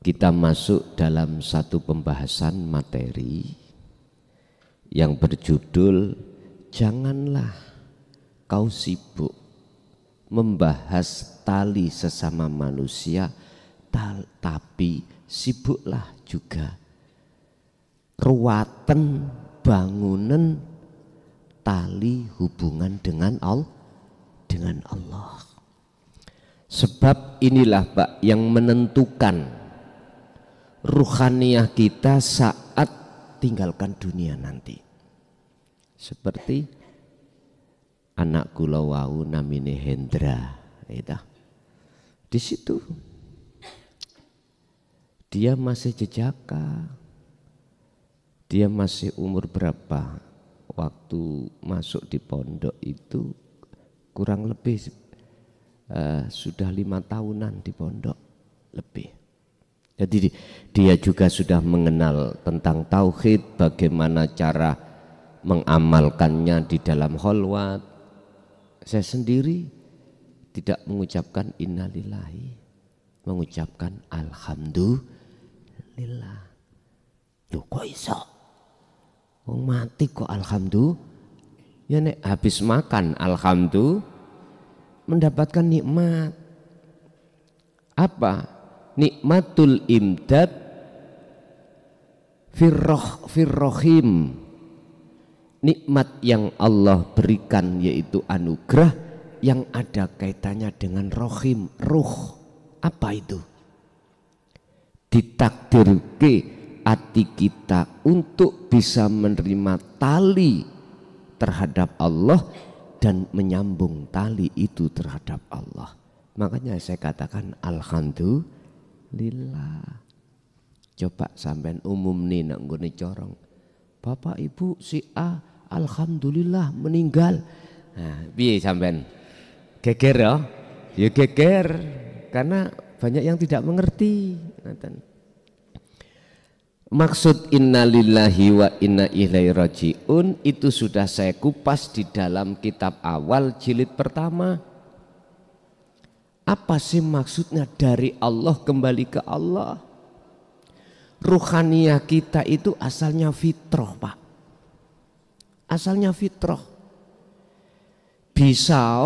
kita masuk dalam satu pembahasan materi yang berjudul janganlah kau sibuk membahas tali sesama manusia, tapi sibuklah juga ruwatan bangunan tali hubungan dengan Allah. Sebab inilah Pak yang menentukan ruhaniyah kita saat tinggalkan dunia nanti. Seperti anak kula wau namine Hendra, di situ dia masih jejaka, dia masih umur berapa waktu masuk di pondok itu, kurang lebih sudah 5 tahunan di pondok lebih. Jadi dia juga sudah mengenal tentang tauhid, bagaimana cara mengamalkannya di dalam kholwat. Saya sendiri tidak mengucapkan innalillahi, mengucapkan alhamdulillah. Loh kok iso? Wong mati kok alhamdulillah? Ya nek habis makan alhamdulillah mendapatkan nikmat. Apa? Nikmatul imdad firrohim, nikmat yang Allah berikan yaitu anugerah yang ada kaitannya dengan rohim, ruh. Apa itu? Ditakdirke hati kita untuk bisa menerima tali terhadap Allah dan menyambung tali itu terhadap Allah. Makanya saya katakan alhamdulillah. Coba sampean umum nih nak nggone corong. Bapak Ibu si A alhamdulillah meninggal. Nah, piye sampean? Geger ya? Ya geger karena banyak yang tidak mengerti. Maksud innalillahi wa inna ilaihi rajiun itu sudah saya kupas di dalam kitab awal jilid pertama. Apa sih maksudnya dari Allah kembali ke Allah? Ruhaniyah kita itu asalnya fitrah Pak. Asalnya fitrah. Bisa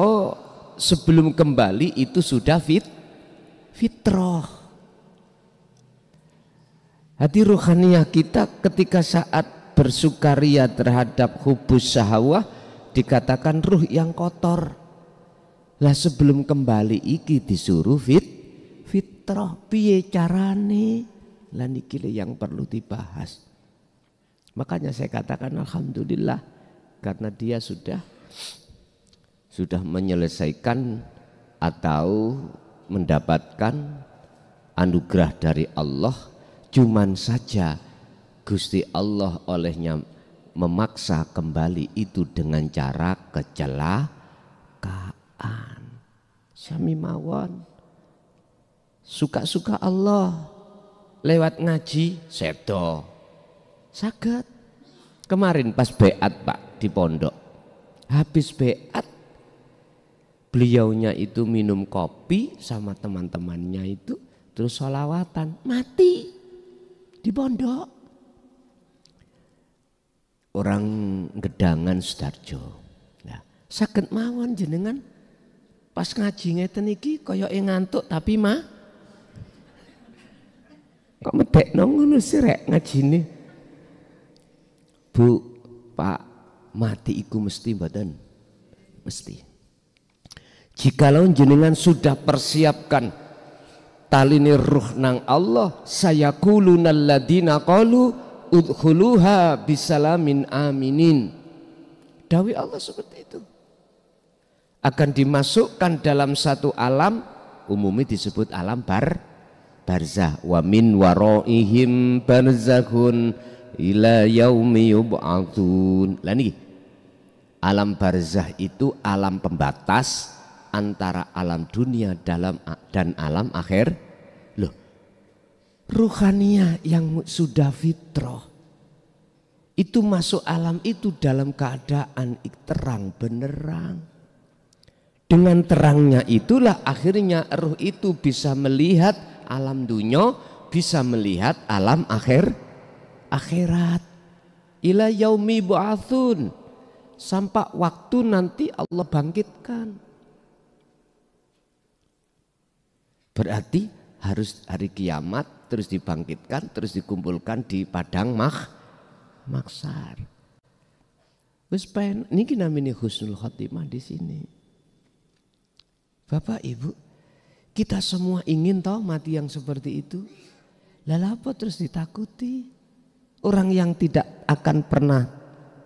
sebelum kembali itu sudah fitrah. Hati ruhaniyah kita ketika saat bersukaria terhadap hubus syahwah dikatakan ruh yang kotor. Lah sebelum kembali iki disuruh fitrah, piye carane? Lah niki yang perlu dibahas. Makanya saya katakan alhamdulillah karena dia sudah menyelesaikan atau mendapatkan anugerah dari Allah. Cuman saja Gusti Allah olehnya memaksa kembali itu dengan cara kecelakaan. Sami mawon suka-suka Allah lewat ngaji sedo saged. Kemarin pas beat Pak di pondok, habis beat beliaunya itu minum kopi sama teman-temannya itu terus sholawatan, mati di pondok. Orang Gedangan Sudarjo. Nah, saged mawon jenengan pas ngaji ngeten iki kaya ngantuk tapi kok medekno ngono sih rek ngajine. Bu, Pak, mati iku mesti mboten? Mesti. Jikalau jenengan sudah persiapkan taline ruh nang Allah, sayakulunal ladina qalu udkhuluha bisalamin aminin. Dawi Allah seperti itu. Akan dimasukkan dalam satu alam, umumnya disebut alam barzah. Wa min waraihim barzakhun ila yaumi yub'atsun. Lah niki alam barzah itu alam pembatas antara alam dunia dan alam akhir. Loh, ruhaniyah yang sudah fitrah itu masuk alam itu dalam keadaan terang benerang. Dengan terangnya itulah akhirnya ruh itu bisa melihat alam dunia, bisa melihat alam akhirat. Ila yaumi bu'atsun, sampai waktu nanti Allah bangkitkan. Berarti harus hari kiamat terus dibangkitkan, terus dikumpulkan di padang mahsyar. Wis pen niki namanya husnul khotimah di sini. Bapak Ibu, kita semua ingin tahu mati yang seperti itu. Lalu apa terus ditakuti? Orang yang tidak akan pernah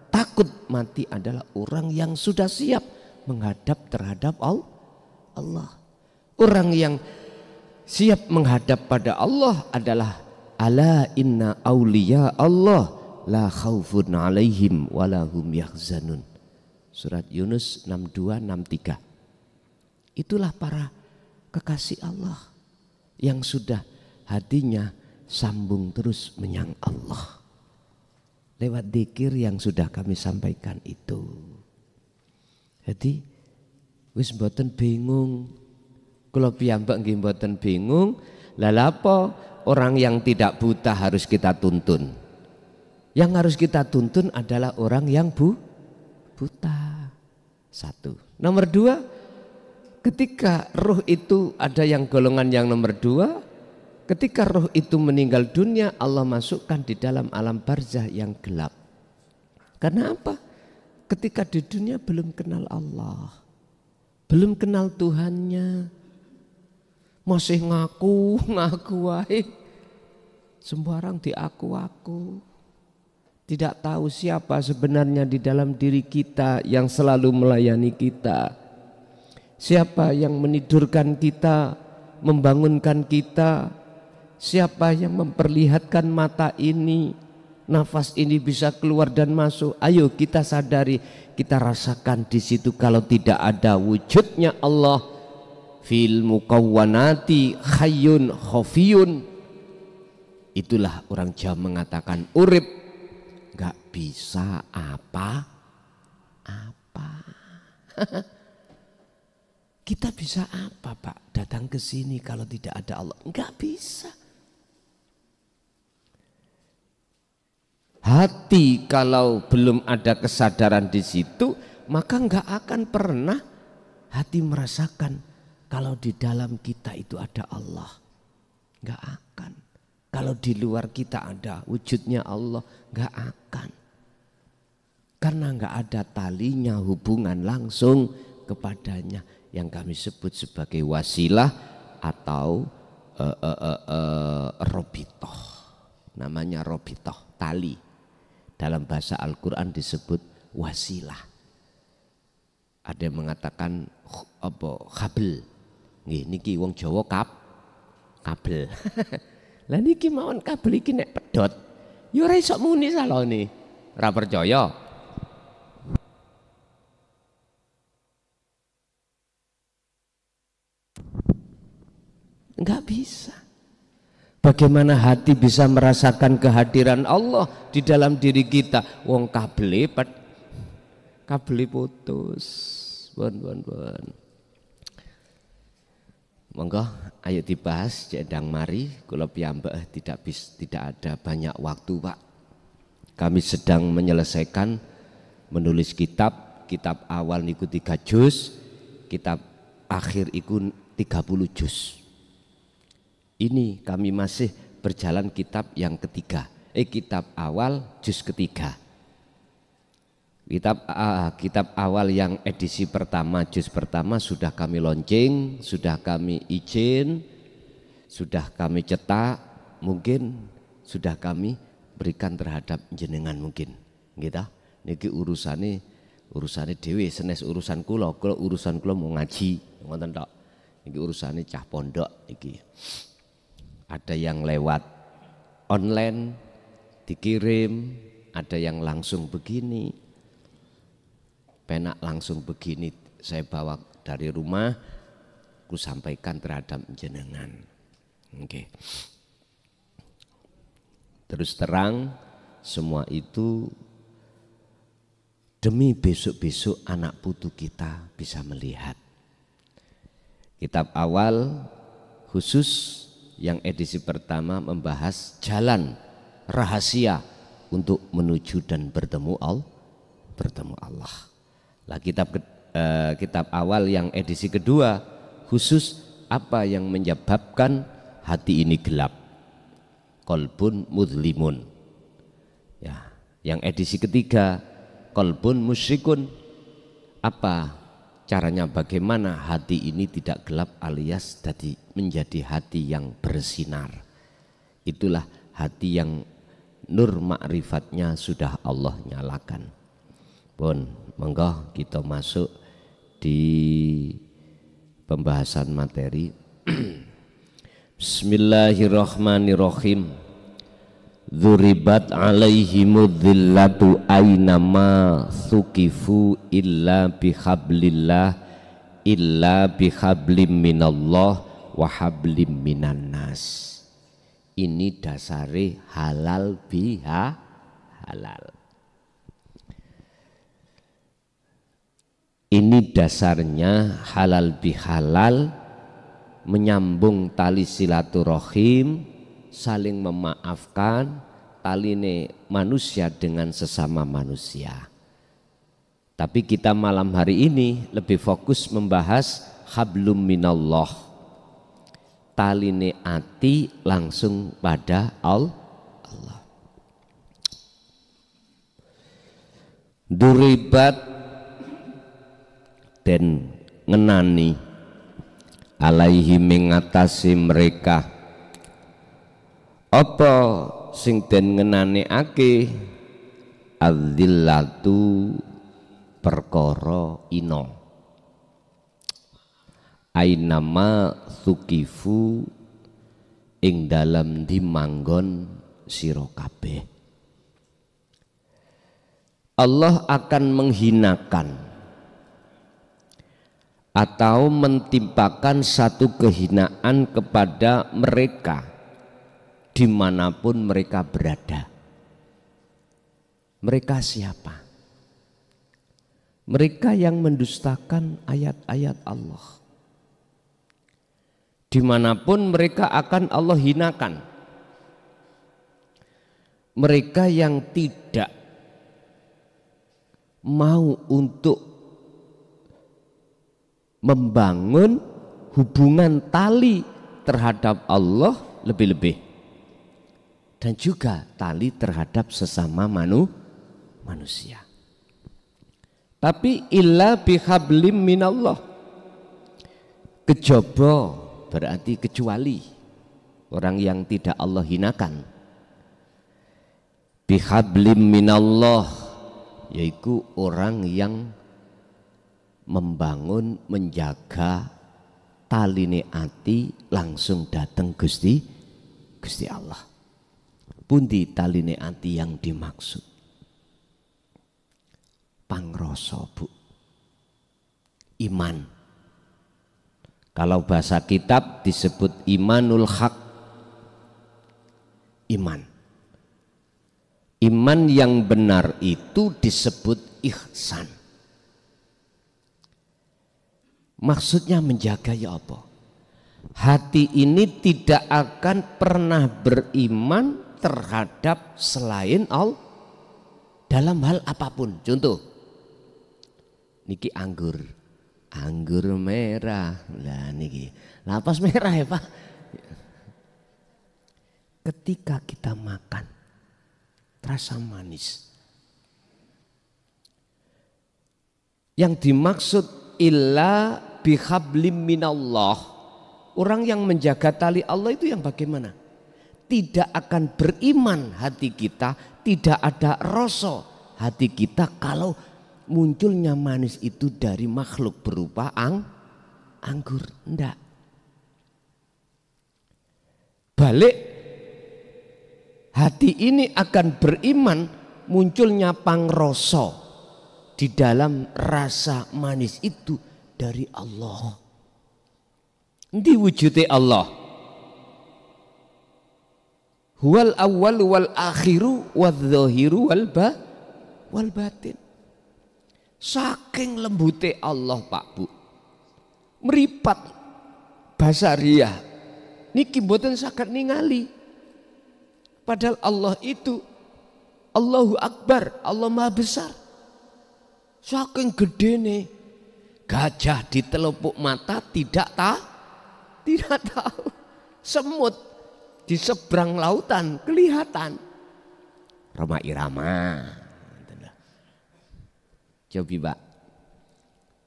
takut mati adalah orang yang sudah siap menghadap terhadap Allah. Orang yang siap menghadap pada Allah adalah ala inna auliya Allah la khaufun alaihim walahum yahzanun. Surat Yunus 62-63. Itulah para kekasih Allah yang sudah hatinya sambung terus menyang Allah. Lewat dzikir yang sudah kami sampaikan itu. Jadi wis mboten bingung. Kula piyambak nggih mboten bingung. Lah apa orang yang tidak buta harus kita tuntun? Yang harus kita tuntun adalah orang yang buta. Satu. Nomor dua, ketika roh itu ada yang golongan yang nomor dua. Ketika roh itu meninggal dunia, Allah masukkan di dalam alam barzah yang gelap. Karena apa? Ketika di dunia belum kenal Allah, belum kenal Tuhannya, masih ngaku wae, sembarang diaku-aku. Tidak tahu siapa sebenarnya di dalam diri kita yang selalu melayani kita. Siapa yang menidurkan kita, membangunkan kita. Siapa yang memperlihatkan mata ini, nafas ini bisa keluar dan masuk. Ayo kita sadari, kita rasakan di situ. Kalau tidak ada wujudnya Allah, fil mukawwanati khayyun khafiyun. Itulah orang Jawa mengatakan urip gak bisa apa-apa. Kita bisa apa Pak? Datang ke sini kalau tidak ada Allah? Enggak bisa. Hati kalau belum ada kesadaran di situ, maka enggak akan pernah hati merasakan kalau di dalam kita itu ada Allah. Enggak akan. Kalau di luar kita ada wujudnya Allah, enggak akan. Karena enggak ada talinya hubungan langsung kepadanya yang kami sebut sebagai wasilah atau robitoh. Namanya robitoh, tali. Dalam bahasa Al-Quran disebut wasilah. Ada yang mengatakan kabel. Niki wong Jawa kabel. Lah niki mawon kabel iki nek pedhot, ya ora iso muni salone. Ora percaya? Enggak bisa. Bagaimana hati bisa merasakan kehadiran Allah di dalam diri kita? Wong kabel putus. Bon. Monggo ayo dibahas cedang mari. Kula piyambak tidak ada banyak waktu Pak. Kami sedang menyelesaikan menulis kitab awal niku 3 juz, kitab akhir iku 30 juz. Ini kami masih berjalan kitab yang ketiga. Kitab awal juz ketiga. Kitab awal yang edisi pertama, juz pertama sudah kami launching, sudah kami izin, sudah kami cetak, mungkin sudah kami berikan terhadap jenengan mungkin. Gitu. Niki urusane dhewe, senes urusan kula urusan kula mau ngaji, ngoten tok. Niki urusane cah pondok iki. Ada yang lewat online dikirim, ada yang langsung begini. Penak langsung begini saya bawa dari rumah, ku sampaikan terhadap jenengan. Oke. Terus terang semua itu demi besok-besok anak putu kita bisa melihat. Kitab awal khusus Yang edisi pertama membahas jalan rahasia untuk menuju dan bertemu Allah. Lah kitab awal yang edisi kedua khusus apa yang menyebabkan hati ini gelap. Qalbun mudlimun. Ya, yang edisi ketiga qalbun musyrikun. Apa caranya, bagaimana hati ini tidak gelap alias menjadi hati yang bersinar. Itulah hati yang nur ma'rifatnya sudah Allah nyalakan. Pun monggo kita masuk di pembahasan materi. Bismillahirrahmanirrahim. Dzuribat alaihimudzillatu ainama sukifu illa bihablillah illa bihablim minallah wa hablim minan nas. Ini dasare halal biha halal. Ini dasarnya halal bihalal, menyambung tali silaturahim, saling memaafkan, taline manusia dengan sesama manusia. Tapi kita malam hari ini lebih fokus membahas hablum minallah, taline ati langsung pada Allah. Duribat dan ngenani alaihi mengatasi mereka apa sing den ngenaneake adzillatu perkara ino ainama sukifu ing dalam dimanggon sira kabeh. Allah akan menghinakan atau mentimpakan satu kehinaan kepada mereka dimanapun mereka berada. Mereka siapa? Mereka yang mendustakan ayat-ayat Allah. Dimanapun mereka akan Allah hinakan. Mereka yang tidak mau untuk membangun hubungan tali terhadap Allah lebih-lebih, dan juga tali terhadap sesama manusia. Tapi illa bihablim minallah, kejaba berarti kecuali orang yang tidak Allah hinakan. Bihablim minallah yaitu orang yang membangun, menjaga taline ati langsung datang Gusti Allah. Pundi taline ati yang dimaksud? Pangrasa, Bu. Iman. Kalau bahasa kitab disebut imanul haq. Iman. Iman yang benar itu disebut ihsan. Maksudnya menjaga ya apa? Hati ini tidak akan pernah beriman terhadap selain Allah dalam hal apapun. Contoh, niki anggur merah, lah niki lapas merah ya Pak. Ketika kita makan terasa manis. Yang dimaksud illa bihablim minallah, orang yang menjaga tali Allah itu yang bagaimana? Tidak akan beriman hati kita, tidak ada rasa hati kita kalau munculnya manis itu dari makhluk berupa anggur. Enggak. Balik, hati ini akan beriman munculnya pangrasa di dalam rasa manis itu dari Allah. Di wujudnya Allah. Huwal awwal wal akhiru wal zahiru wal batin. Saking lembute Allah Pak Bu. Meripat basariah niki mboten saged ningali. Padahal Allah itu Allahu Akbar, Allah Maha Besar. Saking gedene gajah di telupuk mata tidak tahu. Semut di seberang lautan kelihatan. Roma Irama. Cobi Pak,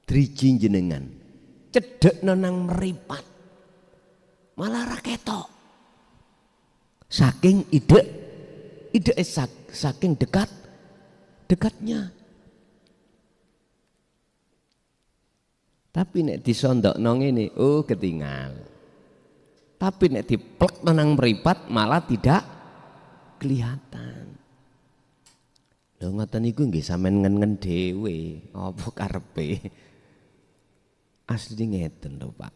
driji jenengan cedek nang meripat malah ra ketok. Saking ide saking dekatnya. Tapi nek disondok nang ngene, oh ketinggal. Tapi nek diplek nang meripat malah tidak kelihatan. Lho ngoten niku nggih sampean ngen-ngen dhewe, apa karepe? Asli ngeten lho, Pak.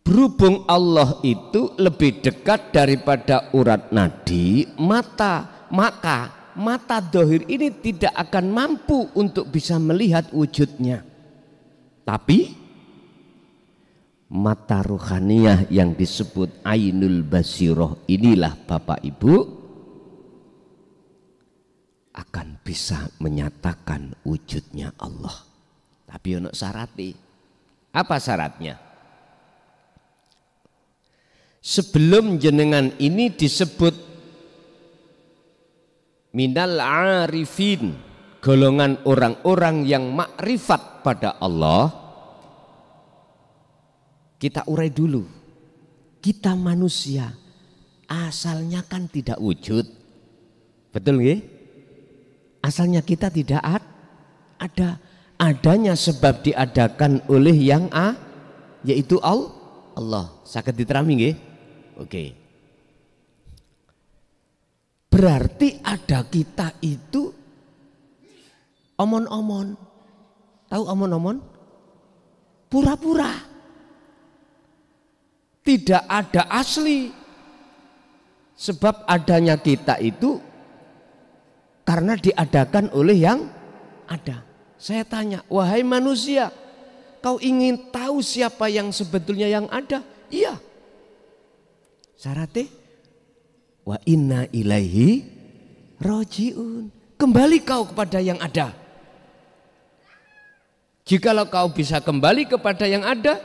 Berhubung Allah itu lebih dekat daripada urat nadi, maka mata dohir ini tidak akan mampu untuk bisa melihat wujudnya. Tapi mata ruhaniyah yang disebut ainul basiroh inilah Bapak Ibu akan bisa menyatakan wujudnya Allah. Tapi ono syaratnya. Apa syaratnya? Sebelum jenengan ini disebut minal arifin, golongan orang-orang yang makrifat pada Allah, kita urai dulu. Kita manusia asalnya kan tidak wujud. Betul nggih? Asalnya kita tidak ada. Adanya sebab diadakan oleh yang yaitu Allah. Saged diterami nggih? Oke. Berarti ada kita itu omon-omon. Tahu omon-omon? Pura-pura. Tidak ada asli. Sebab adanya kita itu karena diadakan oleh yang ada. Saya tanya, wahai manusia, kau ingin tahu siapa yang sebetulnya yang ada? Iya. Syaratnya wa inna ilaihi rojiun. Kembali kau kepada yang ada. Jikalau kau bisa kembali kepada yang ada,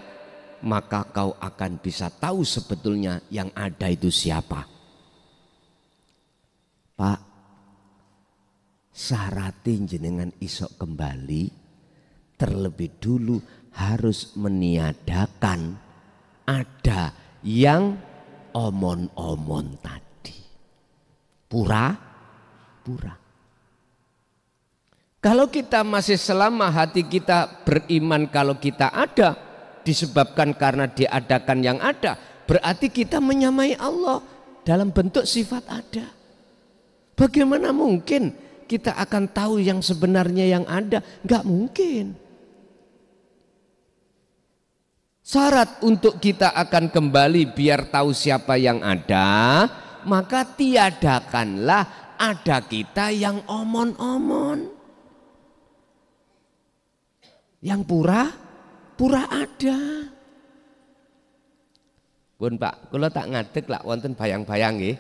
maka kau akan bisa tahu sebetulnya yang ada itu siapa. Pak, syaratin jenengan isok kembali, terlebih dulu harus meniadakan ada yang omon-omon tadi. Pura-pura. Kalau kita masih selama hati kita beriman kalau kita ada, disebabkan karena diadakan yang ada, berarti kita menyamai Allah dalam bentuk sifat ada. Bagaimana mungkin kita akan tahu yang sebenarnya yang ada? Enggak mungkin. Syarat untuk kita akan kembali biar tahu siapa yang ada, maka tiadakanlah ada kita yang omon-omon. Yang pura ada. Pun Pak, kalau tak ngadeg lah wonten bayang-bayang nggih.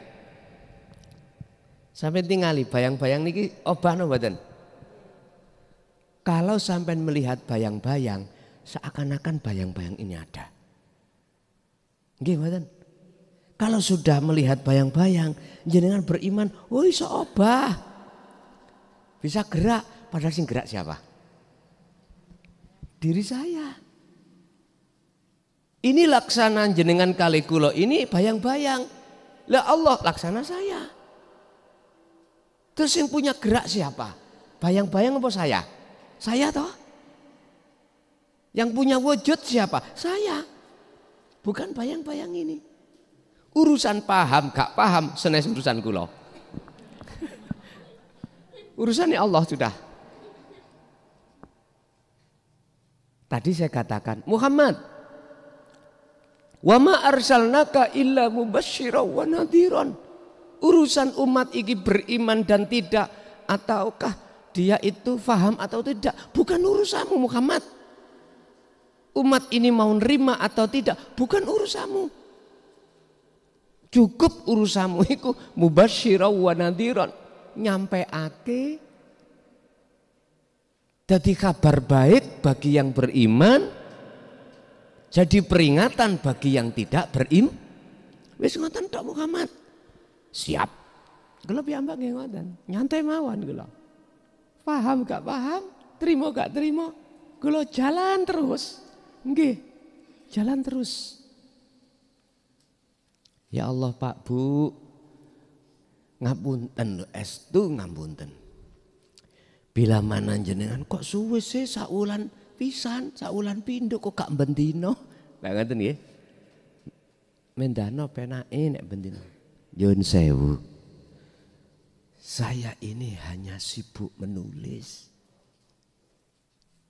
Sampai tingali bayang-bayang niki obah no mboten? Kalau sampai melihat bayang-bayang, seakan-akan bayang-bayang ini ada. Nggih mboten? Kalau sudah melihat bayang-bayang, jenengan beriman, oh iso obah. Bisa gerak, padahal sing gerak siapa? Diri saya. Ini laksana jenengan kali kulo ini bayang-bayang. Lah Allah laksana saya. Terus yang punya gerak siapa? Bayang-bayang apa saya? Saya toh. Yang punya wujud siapa? Saya. Bukan bayang-bayang ini. Urusan paham gak paham senes urusan kulo. Urusannya Allah sudah. Tadi saya katakan, Muhammad, wa ma arsalnaka illa mubasysyiran wa nadhiran. Urusan umat ini beriman dan tidak, ataukah dia itu faham atau tidak, bukan urusanmu Muhammad. Umat ini mau nerima atau tidak bukan urusanmu. Cukup urusanmu iku mubasysyiran wa nadhiran, nyampeake jadi kabar baik bagi yang beriman, jadi peringatan bagi yang tidak beriman. Wis ngoten tok Muhammad. Siap. Kula piyambak nggih ngoten, nyantai mawon kula. Paham gak paham, terima gak terima, kula jalan terus. Nggih. Jalan terus. Ya Allah Pak Bu, ngapunten lho estu ngapunten. Bila mana jenengan kok suwe sih saulan pisan, saulan pindho kok gak bendino. Lah ngoten nggih. Mendano penake nek bendino. Nyun sewu. Saya ini hanya sibuk menulis.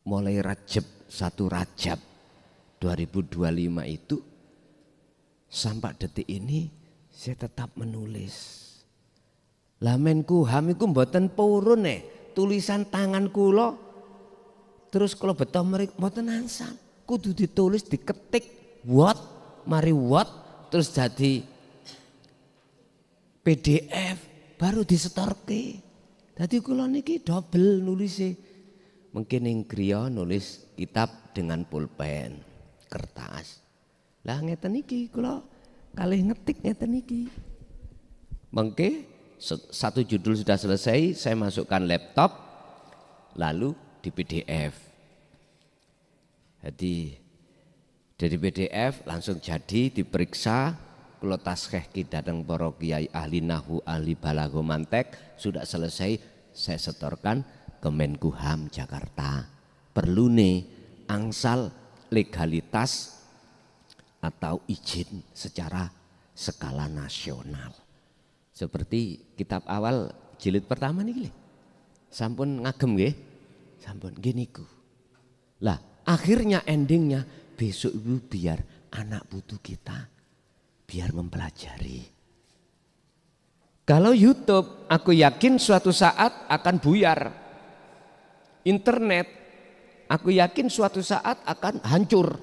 Mulai Rajab 1 Rajab 2025 itu sampai detik ini saya tetap menulis. Lah Menkumham iku mboten purun tulisan tangan kula terus kalau beto mriki mboten ansal. Kudu ditulis diketik what mari what terus jadi PDF baru disetorke. Dadi kula niki double nulise. Mungkin ning griya nulis kitab dengan pulpen, kertas. Lah ngeten iki kula kalih ngetik ngeten iki. Mengke satu judul sudah selesai, saya masukkan laptop lalu di PDF. Jadi dari PDF langsung jadi diperiksa, kula taskhih ki dateng para kiai ahli nahwu, ahli balagha mantek, sudah selesai saya setorkan ke Menkumham Jakarta. Perlu nih angsal legalitas atau izin secara skala nasional. Seperti kitab awal jilid pertama nih, sampun ngagem nggih, sampun gini ku. Lah akhirnya endingnya besok ibu biar anak putu kita biar mempelajari. Kalau YouTube aku yakin suatu saat akan buyar. Internet aku yakin suatu saat akan hancur.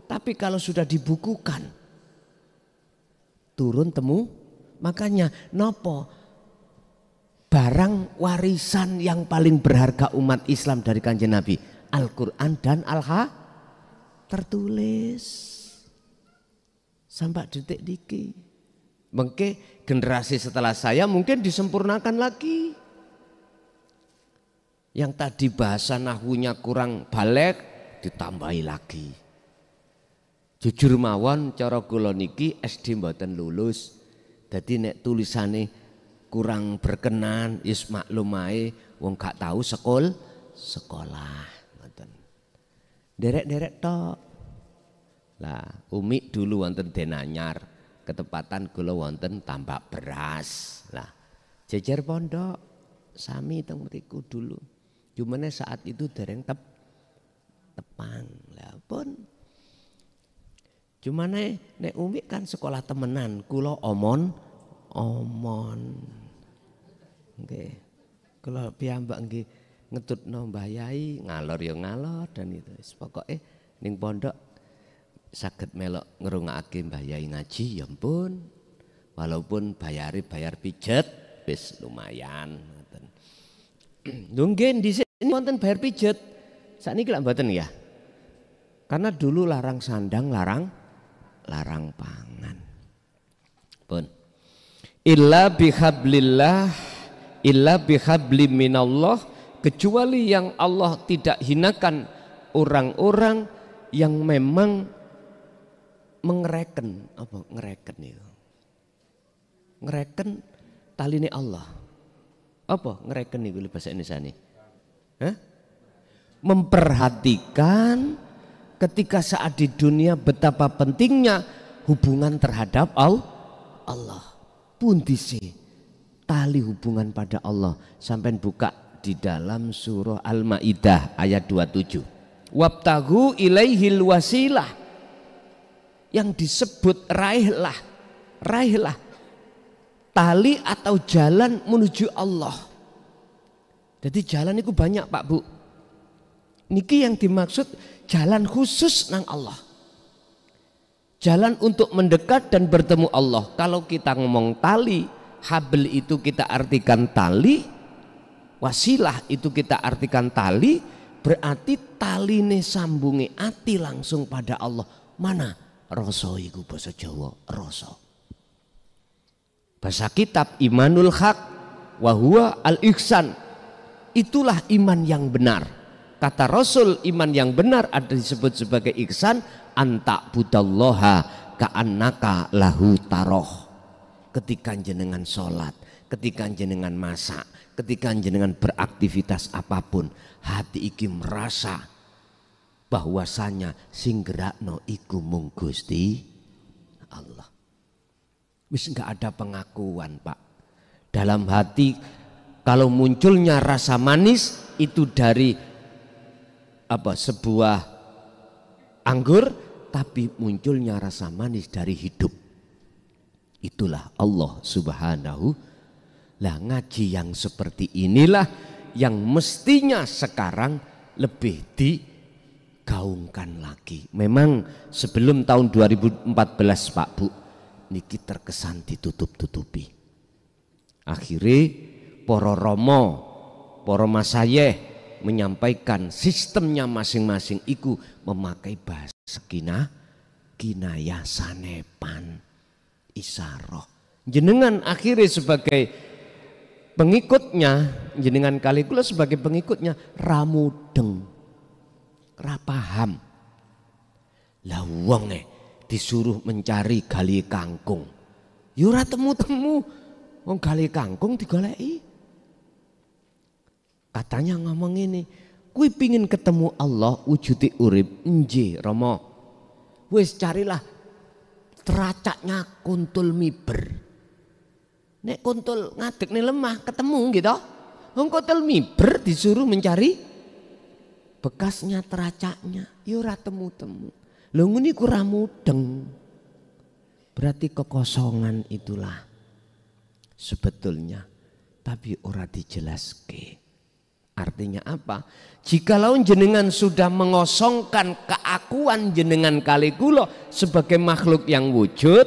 Tapi kalau sudah dibukukan turun temu, makanya nopo barang warisan yang paling berharga umat Islam dari Kanjeng Nabi, Al-Quran dan Al-Ha tertulis sampai detik niki. Mengke generasi setelah saya mungkin disempurnakan lagi. Yang tadi bahasa nahwunya kurang balik ditambahi lagi. Jujur mawon cara kula niki SD mboten lulus. Dadi nek tulisane kurang berkenan is maklum ae wong gak tahu sekolah ngoten. Derek-derek tok. Lah Umi dulu wonten Denanyar, ketepatan kula wonten Tambak Beras. Lah jejer pondok sami teng mriku dulu. Cumane saat itu dereng tepang. Lah pun cumane nek Umi kan sekolah temenan, kula omon. Nggih. Kula piyambak nggih ngetutno Mbah Yai, ngalor ya ngalor dan itu. Pokoke ning pondok saged melok ngrungokake Mbah Yai ngaji ya ampun. Walaupun bayar pijet wis lumayan ngoten. Lho nggih dhisik wonten bayar pijet. Sakniki lak mboten ya. Karena dulu larang sandang, larang pangan. Pun. Illa bihablillah, illa bihablim minallah, kecuali yang Allah tidak hinakan orang-orang yang memang mengereken, apa ngereken itu? Ngereken taline Allah. Apa ngereken itu bahasa Indonesia ini? Memperhatikan ketika saat di dunia betapa pentingnya hubungan terhadap Allah. Pundi tali hubungan pada Allah. Sampai buka di dalam surah Al-Maidah ayat 27. Wabtaghu ilaihil wasilah. Yang disebut raihlah tali atau jalan menuju Allah. Jadi jalan itu banyak Pak Bu. Niki yang dimaksud jalan khusus nang Allah. Jalan untuk mendekat dan bertemu Allah. Kalau kita ngomong tali, habl itu kita artikan tali, wasilah itu kita artikan tali, berarti taline sambungi ati langsung pada Allah. Mana? Rasa iku basa Jawa, rasa. Bahasa kitab imanul haq wa huwa al-ihsan. Itulah iman yang benar. Kata Rasul, iman yang benar ada disebut sebagai ihsan, anta budallaha ka'annaka lahu taroh. Ketika jenengan sholat, ketika jenengan masak, ketika jenengan beraktivitas apapun, hati iki merasa bahwasanya sing gerakno iku mung Gusti Allah. Wis enggak ada pengakuan, Pak. Dalam hati kalau munculnya rasa manis itu dari sebuah anggur, tapi munculnya rasa manis dari hidup. Itulah Allah Subhanahu. Lah ngaji yang seperti inilah yang mestinya sekarang lebih digaungkan lagi. Memang sebelum tahun 2014 Pak Bu, niki terkesan ditutup-tutupi. Akhirnya para romo, para masayeh menyampaikan sistemnya masing-masing iku memakai bahasa kinayah sanepan isaroh. Jenengan akhirnya sebagai pengikutnya, jenengan kali kula sebagai pengikutnya ramudeng, rapaham. Lah wonge disuruh mencari gali kangkung, yura temu-temu, wong gali kangkung digoleki. Katanya ngomong ini, kui pingin ketemu Allah wujudi urip, nji Romo, wis carilah teracaknya kuntul miber. Nek kuntul ngadeg nih lemah ketemu gitu, wong kuntul miber disuruh mencari bekasnya teracaknya, yura temu-temu. Lho ngene ku ra mudeng. Berarti kekosongan itulah sebetulnya, tapi ora dijelaske. Artinya apa? Jikalau jenengan sudah mengosongkan keakuan jenengan kali kula sebagai makhluk yang wujud,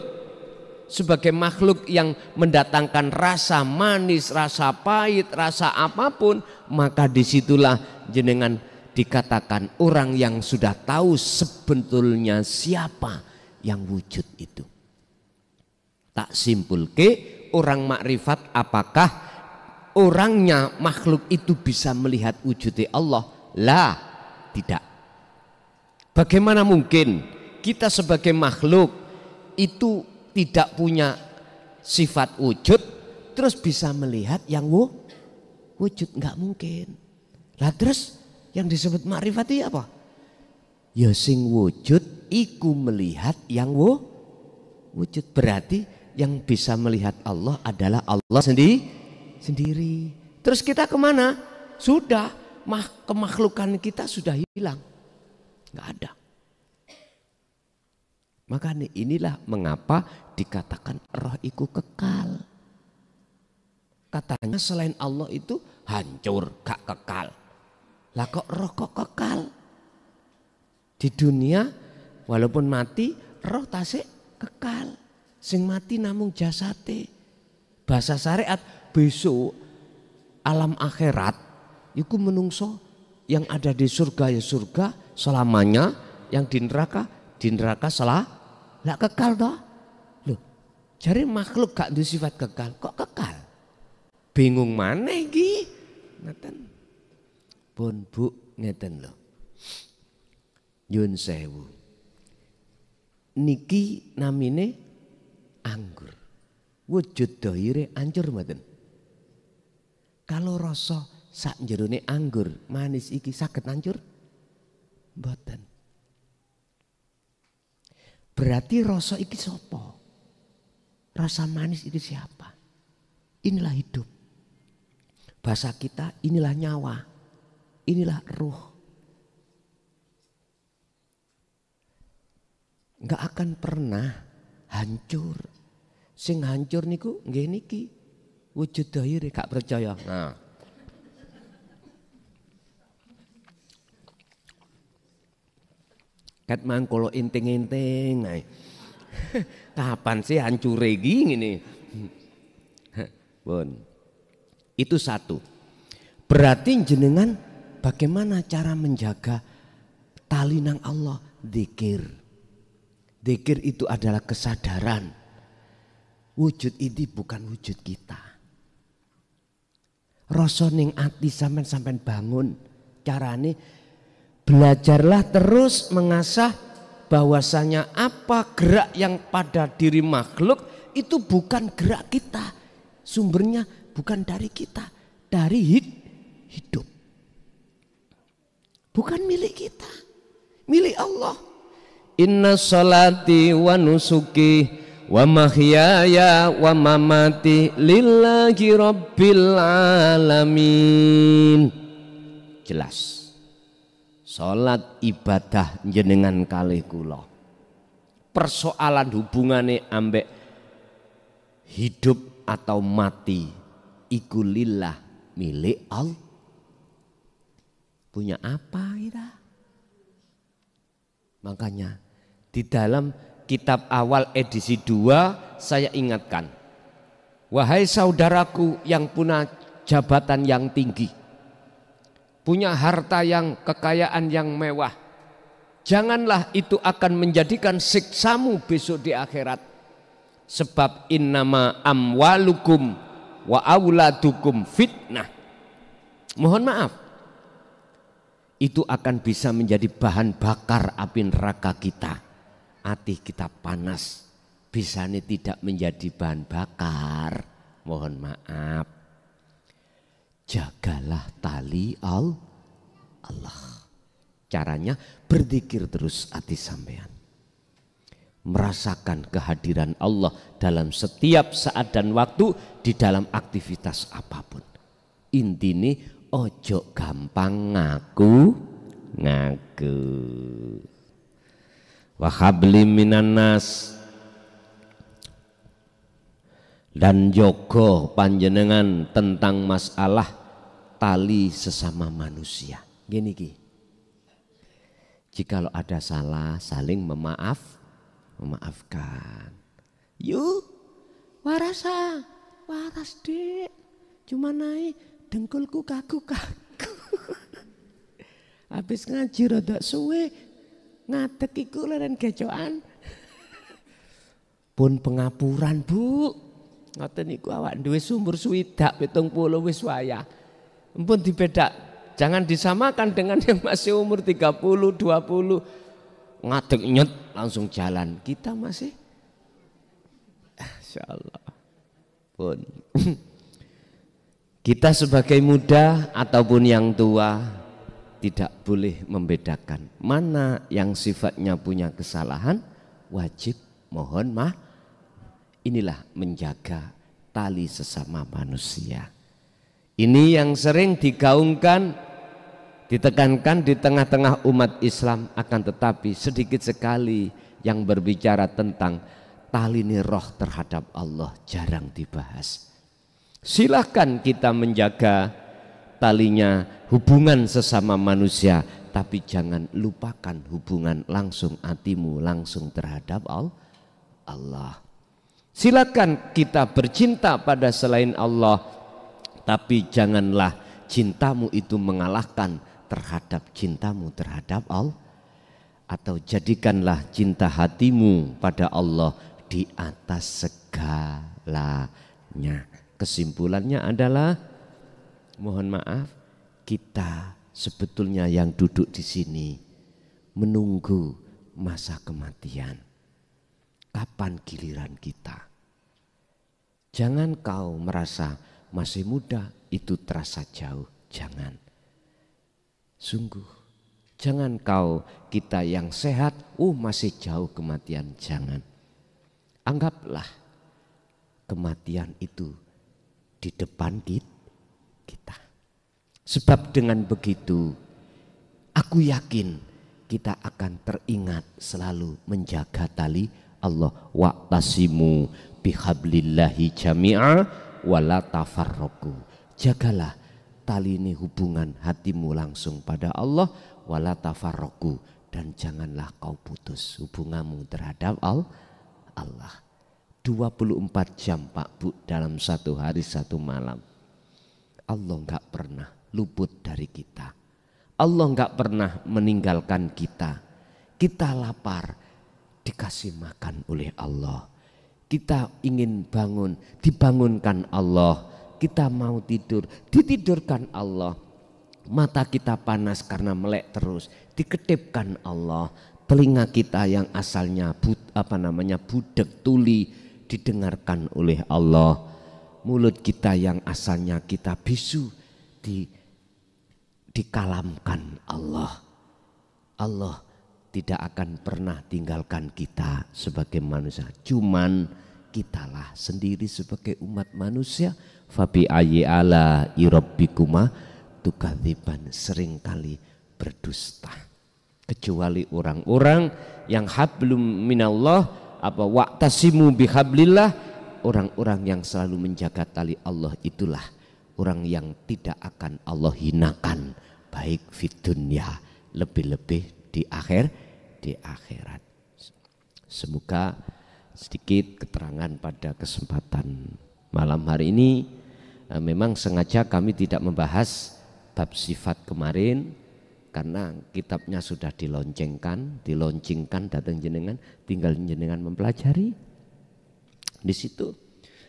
sebagai makhluk yang mendatangkan rasa manis, rasa pahit, rasa apapun, maka disitulah jenengan dikatakan orang yang sudah tahu sebetulnya siapa yang wujud itu. Tak simpulke orang makrifat apakah orangnya makhluk itu bisa melihat wujudnya Allah? Lah, tidak. Bagaimana mungkin kita sebagai makhluk itu tidak punya sifat wujud terus bisa melihat yang wujud? Nggak mungkin. Lah terus yang disebut makrifat itu apa? Ya sing wujud iku melihat yang wujud. Berarti yang bisa melihat Allah adalah Allah sendiri. Terus kita kemana? Sudah, kemakhlukan kita sudah hilang. Nggak ada. Maka inilah mengapa dikatakan roh iku kekal. Katanya selain Allah itu hancur, gak kekal. Lah kok roh kok kekal? Di dunia walaupun mati roh tasik kekal. Sing mati namung jasate. Bahasa syariat besok alam akhirat iku menungso yang ada di surga ya surga selamanya, yang di neraka lah kekal toh. Loh, jare makhluk gak duwe sifat kekal, kok kekal? Bingung maneh iki. Ngeten. Pun Bu ngeten lho. Nyun sewu. Niki namine anggur. Wujud dohire ancur mboten? Kalau rasa sak jerone anggur manis iki saged ancur? Mboten. Berarti rasa iki sapa? Rasa manis itu siapa? Inilah hidup. Bahasa kita inilah nyawa. Inilah ruh. Enggak akan pernah hancur. Sing hancur niku nggih niki wujud dhahire, gak percaya. Nah. Ket mangkolo enteng-enteng ae. Kapan sih hancur iki ngene? Pun. Itu satu. Berarti jenengan bagaimana cara menjaga tali nang Allah? Dzikir. Dzikir itu adalah kesadaran. Wujud ini bukan wujud kita. Rasa ning ati sampean bangun. Carane belajarlah terus mengasah bahwasanya apa gerak yang pada diri makhluk itu bukan gerak kita. Sumbernya bukan dari kita, dari hidup. Bukan milik kita, milik Allah. Inna sholati wa nusuki wa mahyaya wa mamati lillahi rabbil alamin. Jelas. Salat ibadah jenengan kalih kula. Persoalan hubungane ambek hidup atau mati iku lillah, milik Allah. Punya apa kita? Makanya di dalam kitab awal edisi 2 saya ingatkan, wahai saudaraku yang punya jabatan yang tinggi, punya harta yang kekayaan yang mewah, janganlah itu akan menjadikan siksamu besok di akhirat. Sebab innama amwalukum wa auladukum fitnah. Mohon maaf, itu akan bisa menjadi bahan bakar api neraka kita. Hati kita panas, bisanya tidak menjadi bahan bakar. Mohon maaf. Jagalah tali Allah. Caranya berzikir terus hati sampean. Merasakan kehadiran Allah dalam setiap saat dan waktu di dalam aktivitas apapun. Intine ojo gampang ngaku. Wa habli minan nas, dan jogo panjenengan tentang masalah tali sesama manusia. Gini ki, jikalau ada salah saling memaafkan. Yuk, waras dek, cuma naik dengkulku kaku. Habis ngaji rada suwe, ngadeg iku leren gecokan. Pun pengapuran bu, ngoten niku awak duwe sumur swidak 70 wis wayah. Ampun dibedak, jangan disamakan dengan yang masih umur 30, 20. Ngadeg nyet langsung jalan. Kita masih insyaallah pun kita sebagai muda ataupun yang tua tidak boleh membedakan mana yang sifatnya punya kesalahan, wajib mohon maaf. Inilah menjaga tali sesama manusia. Ini yang sering digaungkan, ditekankan di tengah-tengah umat Islam, akan tetapi sedikit sekali yang berbicara tentang tali roh terhadap Allah, jarang dibahas. Silahkan kita menjaga talinya hubungan sesama manusia, tapi jangan lupakan hubungan langsung hatimu langsung terhadap Allah. Silakan kita bercinta pada selain Allah, tapi janganlah cintamu itu mengalahkan terhadap cintamu terhadap Allah. Atau jadikanlah cinta hatimu pada Allah di atas segalanya. Kesimpulannya adalah, mohon maaf, kita sebetulnya yang duduk di sini menunggu masa kematian. Kapan giliran kita? Jangan kau merasa masih muda itu terasa jauh, jangan. Sungguh, jangan kau kita yang sehat, masih jauh kematian, jangan. Anggaplah kematian itu di depan kita. Sebab dengan begitu, aku yakin kita akan teringat selalu menjaga tali Allah. Wa'tasimu bihablillahi jami'a wala tafarraqu. Jagalah tali ini hubungan hatimu langsung pada Allah, wala tafarraqu, dan janganlah kau putus hubunganmu terhadap Allah. 24 jam Pak Bu dalam satu hari satu malam. Allah enggak pernah luput dari kita. Allah enggak pernah meninggalkan kita. Kita lapar, dikasih makan oleh Allah. Kita ingin bangun, dibangunkan Allah. Kita mau tidur, ditidurkan Allah. Mata kita panas karena melek terus, dikedipkan Allah. Telinga kita yang asalnya budek tuli, didengarkan oleh Allah. Mulut kita yang asalnya kita bisu, dikalamkan Allah. Allah tidak akan pernah tinggalkan kita sebagai manusia. Cuman kitalah sendiri sebagai umat manusia. Fabi ayyi ala irabbikuma tukadziban, seringkali berdusta. Kecuali orang-orang yang hablum minallah, wa'tasimu bihablillah, orang-orang yang selalu menjaga tali Allah, itulah orang yang tidak akan Allah hinakan, baik di dunia, lebih-lebih di akhirat. Semoga sedikit keterangan pada kesempatan malam hari ini. Memang sengaja kami tidak membahas bab sifat kemarin karena kitabnya sudah diloncengkan datang jenengan, tinggal jenengan mempelajari. Di situ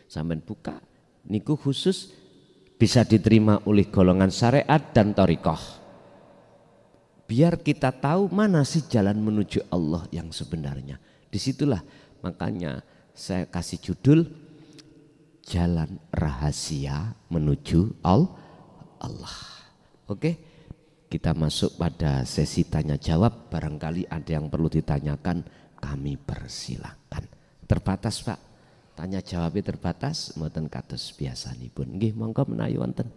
sampean buka niku khusus bisa diterima oleh golongan syariat dan thariqah. Biar kita tahu mana sih jalan menuju Allah yang sebenarnya. Disitulah makanya saya kasih judul Jalan Rahasia Menuju Allah. Oke, kita masuk pada sesi tanya jawab. Barangkali ada yang perlu ditanyakan, kami persilakan. Terbatas Pak, tanya jawabnya terbatas, mboten kados biasanipun. Nggih, monggo menawi wonten.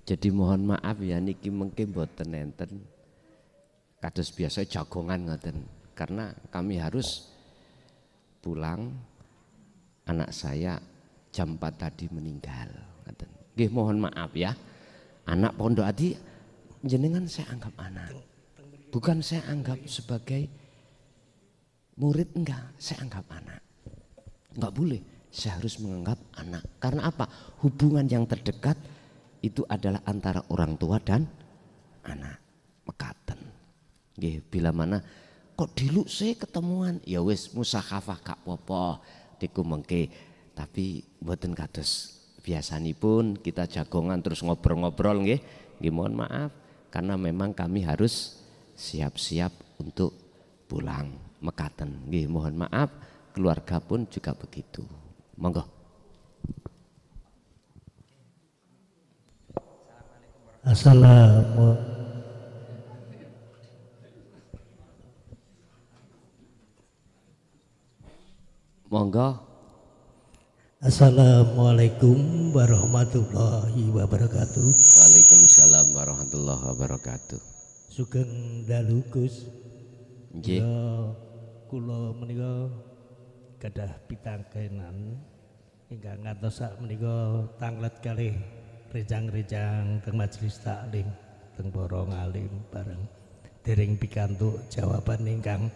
Jadi mohon maaf ya niki mengke mboten enten kados biasa jagongan ngoten. Karena kami harus pulang, anak saya jam 4 tadi meninggal ngoten. Nggih mohon maaf ya. Anak Pondok Adi jenengan saya anggap anak. Bukan saya anggap sebagai murid, enggak, saya anggap anak. Enggak boleh, saya harus menganggap anak. Karena apa? Hubungan yang terdekat itu adalah antara orang tua dan anak. Mekaten. Nggih, bila mana kok dilu saya ketemuan, ya wis musakhafah gak apa-apa diku mengke, tapi mboten kados biasanipun kita jagongan terus ngobrol-ngobrol nggih. Nggih mohon maaf karena memang kami harus siap-siap untuk pulang. Mekaten. Nggih mohon maaf, keluarga pun juga begitu. Monggo. Assalamualaikum. Monggo. Assalamualaikum warahmatullahi wabarakatuh. Waalaikumsalam warahmatullahi wabarakatuh. Sugeng dalu Gus. Nggih. Kula menika gadah pitangkenan ingkang ngantos sak menika tanglet kalih rejang-rejang teng majelis taklim teng para ngalim bareng dereng pikantuk jawaban ingkang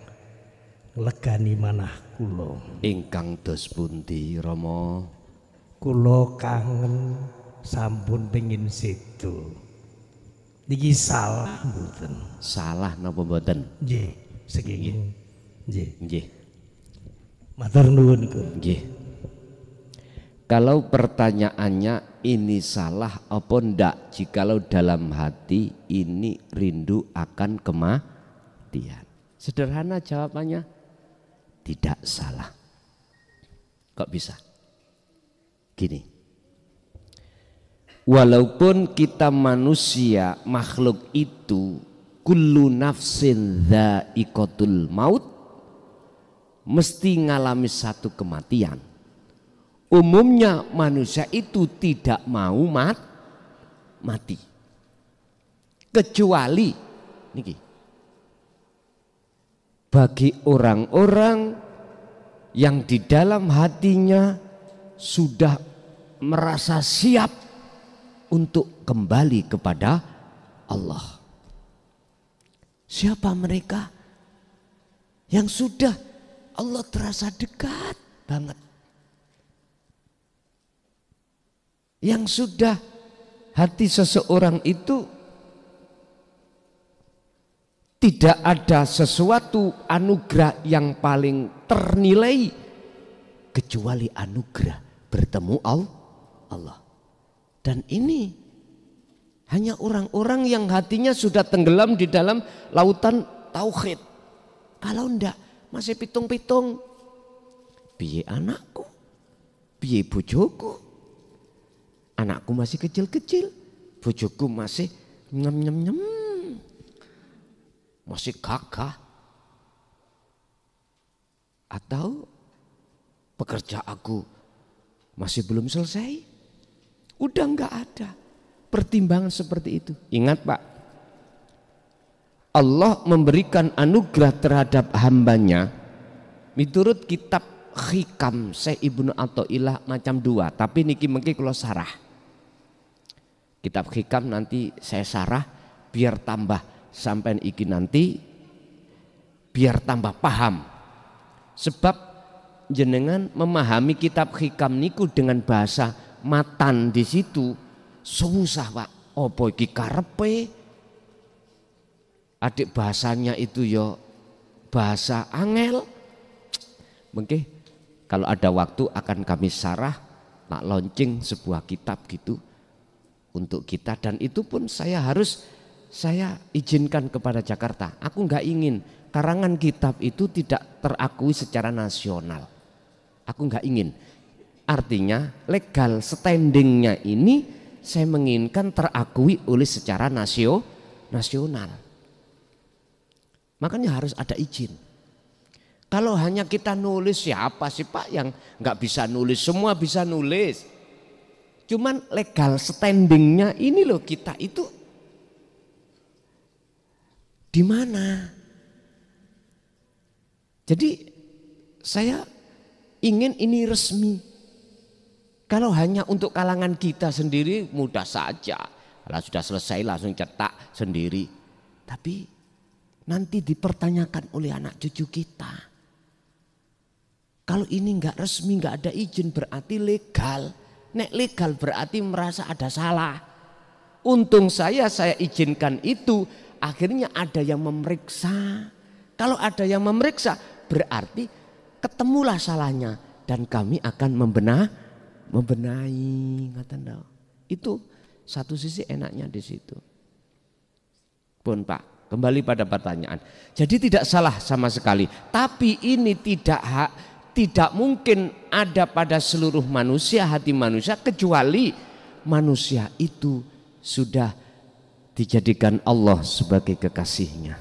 legani manah kula. Ingkang dos pundi Rama? Kula kangen sampun pengin sedo. Niki salah mboten? Salah napa mboten? Nggih, segini. Nggih. Nggih. Matur nuwun Gus. Nggih. Kalau pertanyaannya ini salah apa ndak, jikalau dalam hati ini rindu akan kematian, sederhana jawabannya tidak salah. Kok bisa? Gini, walaupun kita manusia makhluk itu kullu nafsin dha'iqatul maut, mesti ngalami satu kematian. Umumnya manusia itu tidak mau mati. Kecuali niki, bagi orang-orang yang di dalam hatinya sudah merasa siap untuk kembali kepada Allah. Siapa mereka? Yang sudah Allah terasa dekat banget. Yang sudah hati seseorang itu tidak ada sesuatu anugerah yang paling ternilai kecuali anugerah bertemu Allah. Dan ini hanya orang-orang yang hatinya sudah tenggelam di dalam lautan tauhid. Kalau enggak masih pitung-pitung, piye anakku, piye bojoku, anakku masih kecil-kecil, bojoku masih nyem-nyem-nyem, masih gagah, atau pekerja aku masih belum selesai. Udah enggak ada pertimbangan seperti itu. Ingat Pak, Allah memberikan anugerah terhadap hambanya menurut kitab Hikam Syekh Ibnu Athaillah macam dua, tapi niki mengki kalau sarah. Kitab Hikam nanti saya sarah biar tambah sampai iki nanti biar tambah paham. Sebab jenengan memahami kitab Hikam niku dengan bahasa matan di situ susah Pak. Apa iki karepe? Adik bahasanya itu yo bahasa angel. Mungkin kalau ada waktu akan kami sarah nak launching sebuah kitab gitu untuk kita, dan itu pun saya izinkan kepada Jakarta. Aku nggak ingin karangan kitab itu tidak terakui secara nasional. Aku nggak ingin. Artinya legal standingnya ini saya menginginkan terakui oleh secara nasional. Makanya harus ada izin. Kalau hanya kita nulis, siapa sih Pak yang nggak bisa nulis? Semua bisa nulis. Cuman legal standingnya ini loh, kita itu di mana? Jadi saya ingin ini resmi. Kalau hanya untuk kalangan kita sendiri mudah saja. Kalau sudah selesai langsung cetak sendiri. Tapi nanti dipertanyakan oleh anak cucu kita. Kalau ini enggak resmi, enggak ada izin, berarti legal. Nek legal berarti merasa ada salah. Untung saya izinkan itu, akhirnya ada yang memeriksa. Kalau ada yang memeriksa berarti ketemulah salahnya dan kami akan membenahi, itu satu sisi enaknya di situ. Pun Pak, kembali pada pertanyaan. Jadi tidak salah sama sekali, tapi ini tidak mungkin ada pada seluruh manusia, hati manusia, kecuali manusia itu sudah dijadikan Allah sebagai kekasihnya.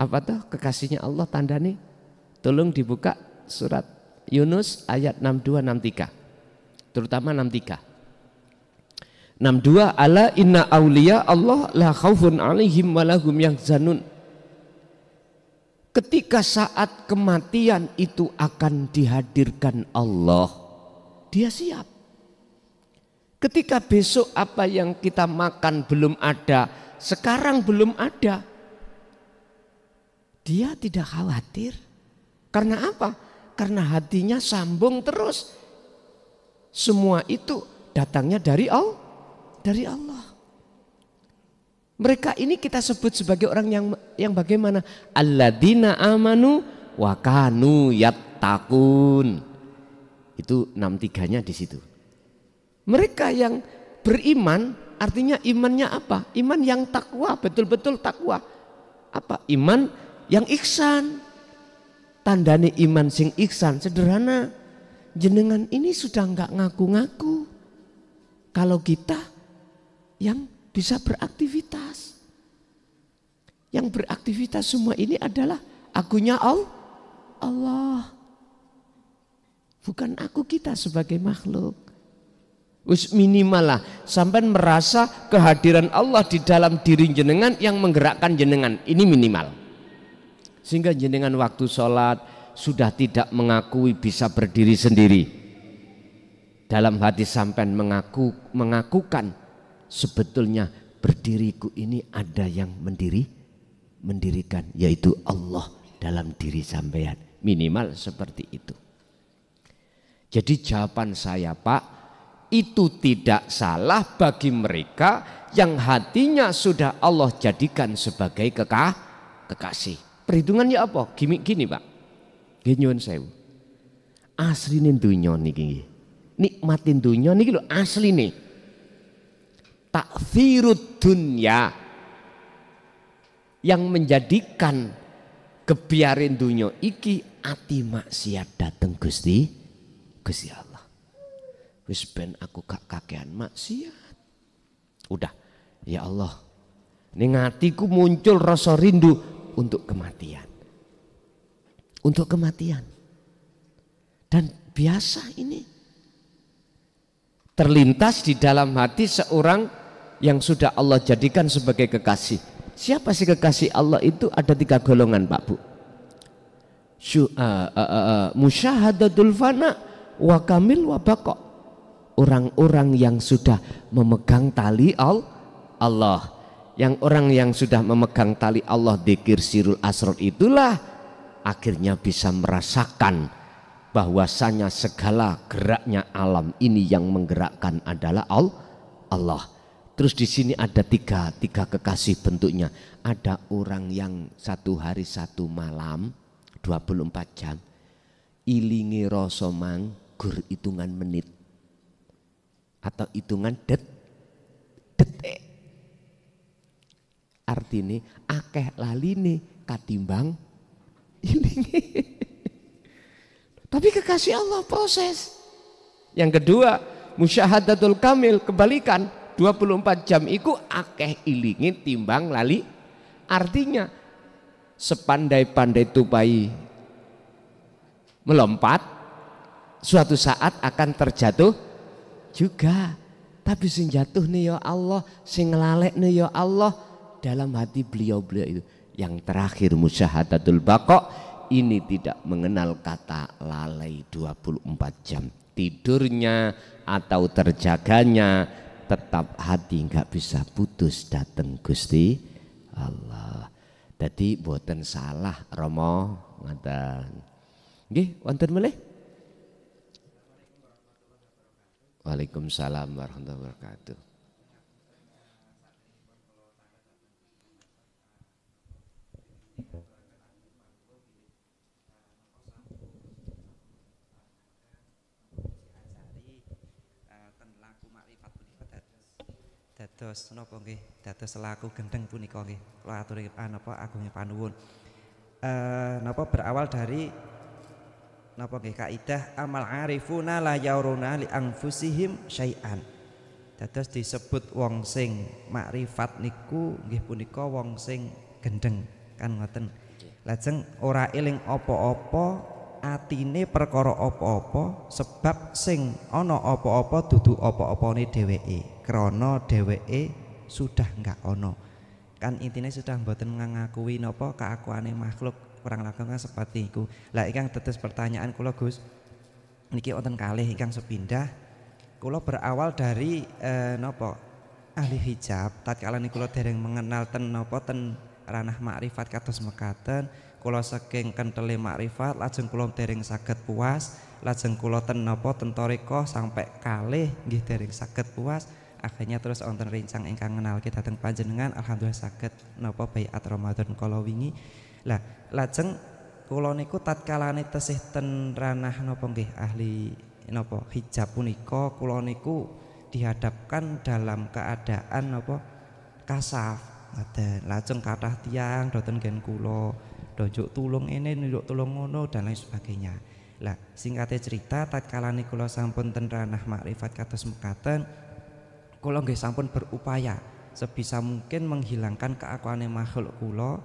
Apa tuh kekasihnya Allah tandanya? Tolong dibuka surat Yunus ayat 62-63, terutama 63. 62, ala inna auliya Allah la khaufun alaihim walahum yahzanun. Ketika saat kematian itu akan dihadirkan Allah, dia siap. Ketika besok apa yang kita makan belum ada, sekarang belum ada, dia tidak khawatir. Karena apa? Karena hatinya sambung terus. Semua itu datangnya dari Allah. Mereka ini kita sebut sebagai orang yang bagaimana? Alladzina amanu wa kanu yattaqun. Itu 63-nya di situ. Mereka yang beriman, artinya imannya apa? Iman yang takwa, betul-betul takwa. Apa? Iman yang ihsan. Tandane iman sing ihsan sederhana. Jenengan ini sudah enggak ngaku-ngaku. Kalau kita yang bisa beraktivitas. Yang beraktivitas semua ini adalah akunya Allah. Bukan aku kita sebagai makhluk. Wis minimal lah sampai merasa kehadiran Allah di dalam diri jenengan yang menggerakkan jenengan. Ini minimal. Sehingga jenengan waktu sholat sudah tidak mengakui bisa berdiri sendiri. Dalam hati sampean mengakukan sebetulnya berdiriku ini ada yang mendirikan, yaitu Allah dalam diri sampean. Minimal seperti itu. Jadi jawaban saya, Pak, itu tidak salah bagi mereka yang hatinya sudah Allah jadikan sebagai kekasih. Perhitungannya apa? Gini Pak, nyuwun sewu. Asline dunya niki, nikmatin dunya niki lho asline. Takfirud dunya, yang menjadikan kebiarin dunya iki ati maksiat dateng Gusti Allah. Wis ben aku gak kakean maksiat. Udah, ya Allah, ning atiku muncul rasa rindu untuk kematian. Untuk kematian. Dan biasa ini terlintas di dalam hati seorang yang sudah Allah jadikan sebagai kekasih. Siapa sih kekasih Allah itu? Ada 3 golongan, Pak Bu. Musyahadatul fana wa kamil wa baqa. Orang-orang yang sudah memegang tali Allah. Yang orang yang sudah memegang tali Allah, dzikir sirul asrar, itulah akhirnya bisa merasakan bahwasanya segala geraknya alam ini yang menggerakkan adalah Allah. Terus di sini ada tiga kekasih bentuknya. Ada orang yang 1 hari 1 malam 24 jam ilingi rasa manggur hitungan menit atau hitungan detik. Artinya akeh laline katimbang ilingi. Tapi kekasih Allah proses. Yang kedua, musyahadatul kamil, kebalikan. 24 jam iku akeh ilingi timbang lali. Artinya sepandai-pandai tupai melompat, suatu saat akan terjatuh juga. Tapi sing jatuh nih ya Allah, sing ngelalek nih ya Allah. Dalam hati beliau-beliau itu. Yang terakhir musyahadatul baqa, ini tidak mengenal kata lalai 24 jam. Tidurnya atau terjaganya tetap hati nggak bisa putus dateng Gusti Allah. Jadi boten salah Romo ngaten. Nggih, wonten melih. Waalaikumsalam warahmatullahi wabarakatuh. Dados napa nggih, dados selaku gendeng punika nggih kula aturi napa agunging panuwun. Napa berawal dari napa nggih kaidah amal arifuna la yauruna li anfusihim syai'an. Dados disebut wong sing makrifat niku nggih punika wong sing gendeng kan ngoten. Lajeng ora eling apa-apa, atine perkara apa-apa, sebab sing ana apa-apa dudu apa-apane dheweke. Krana dheweke sudah enggak ono. Kan intinya sudah mboten ngakui napa keakuane makhluk, kurang langkung seperti iku. Lah ingkang tetes pertanyaan kula Gus, niki wonten kalih ingkang sepindah. Kula berawal dari napa ahli hijab, tatkala niku kula dereng mengenal ten napa ten ranah makrifat kados mekaten. Kula saking kentele makrifat lajeng kula dereng saged puas, lajeng kula ten napa ten thariqah sampai kalih nggih dereng saged puas. Akhirnya terus wonten rencang ingkang ngenalke dhateng panjenengan, alhamdulillah saged napa baiat Ramadan kala wingi. Lah lajeng kula niku tatkalane tesih ten ranah napa nggih ahli napa hijab punika, kula niku dihadapkan dalam keadaan napa kasaf. Ngaten. Lajeng kathah tiyang dhateng nggen kula, njuk tulung ini, njuk tulung ngono dan lain sebagainya. Lah singkate cerita tatkala kula sampun ten ranah makrifat kados mekaten, kula nggih sampun berupaya sebisa mungkin menghilangkan keakuane makhluk kula.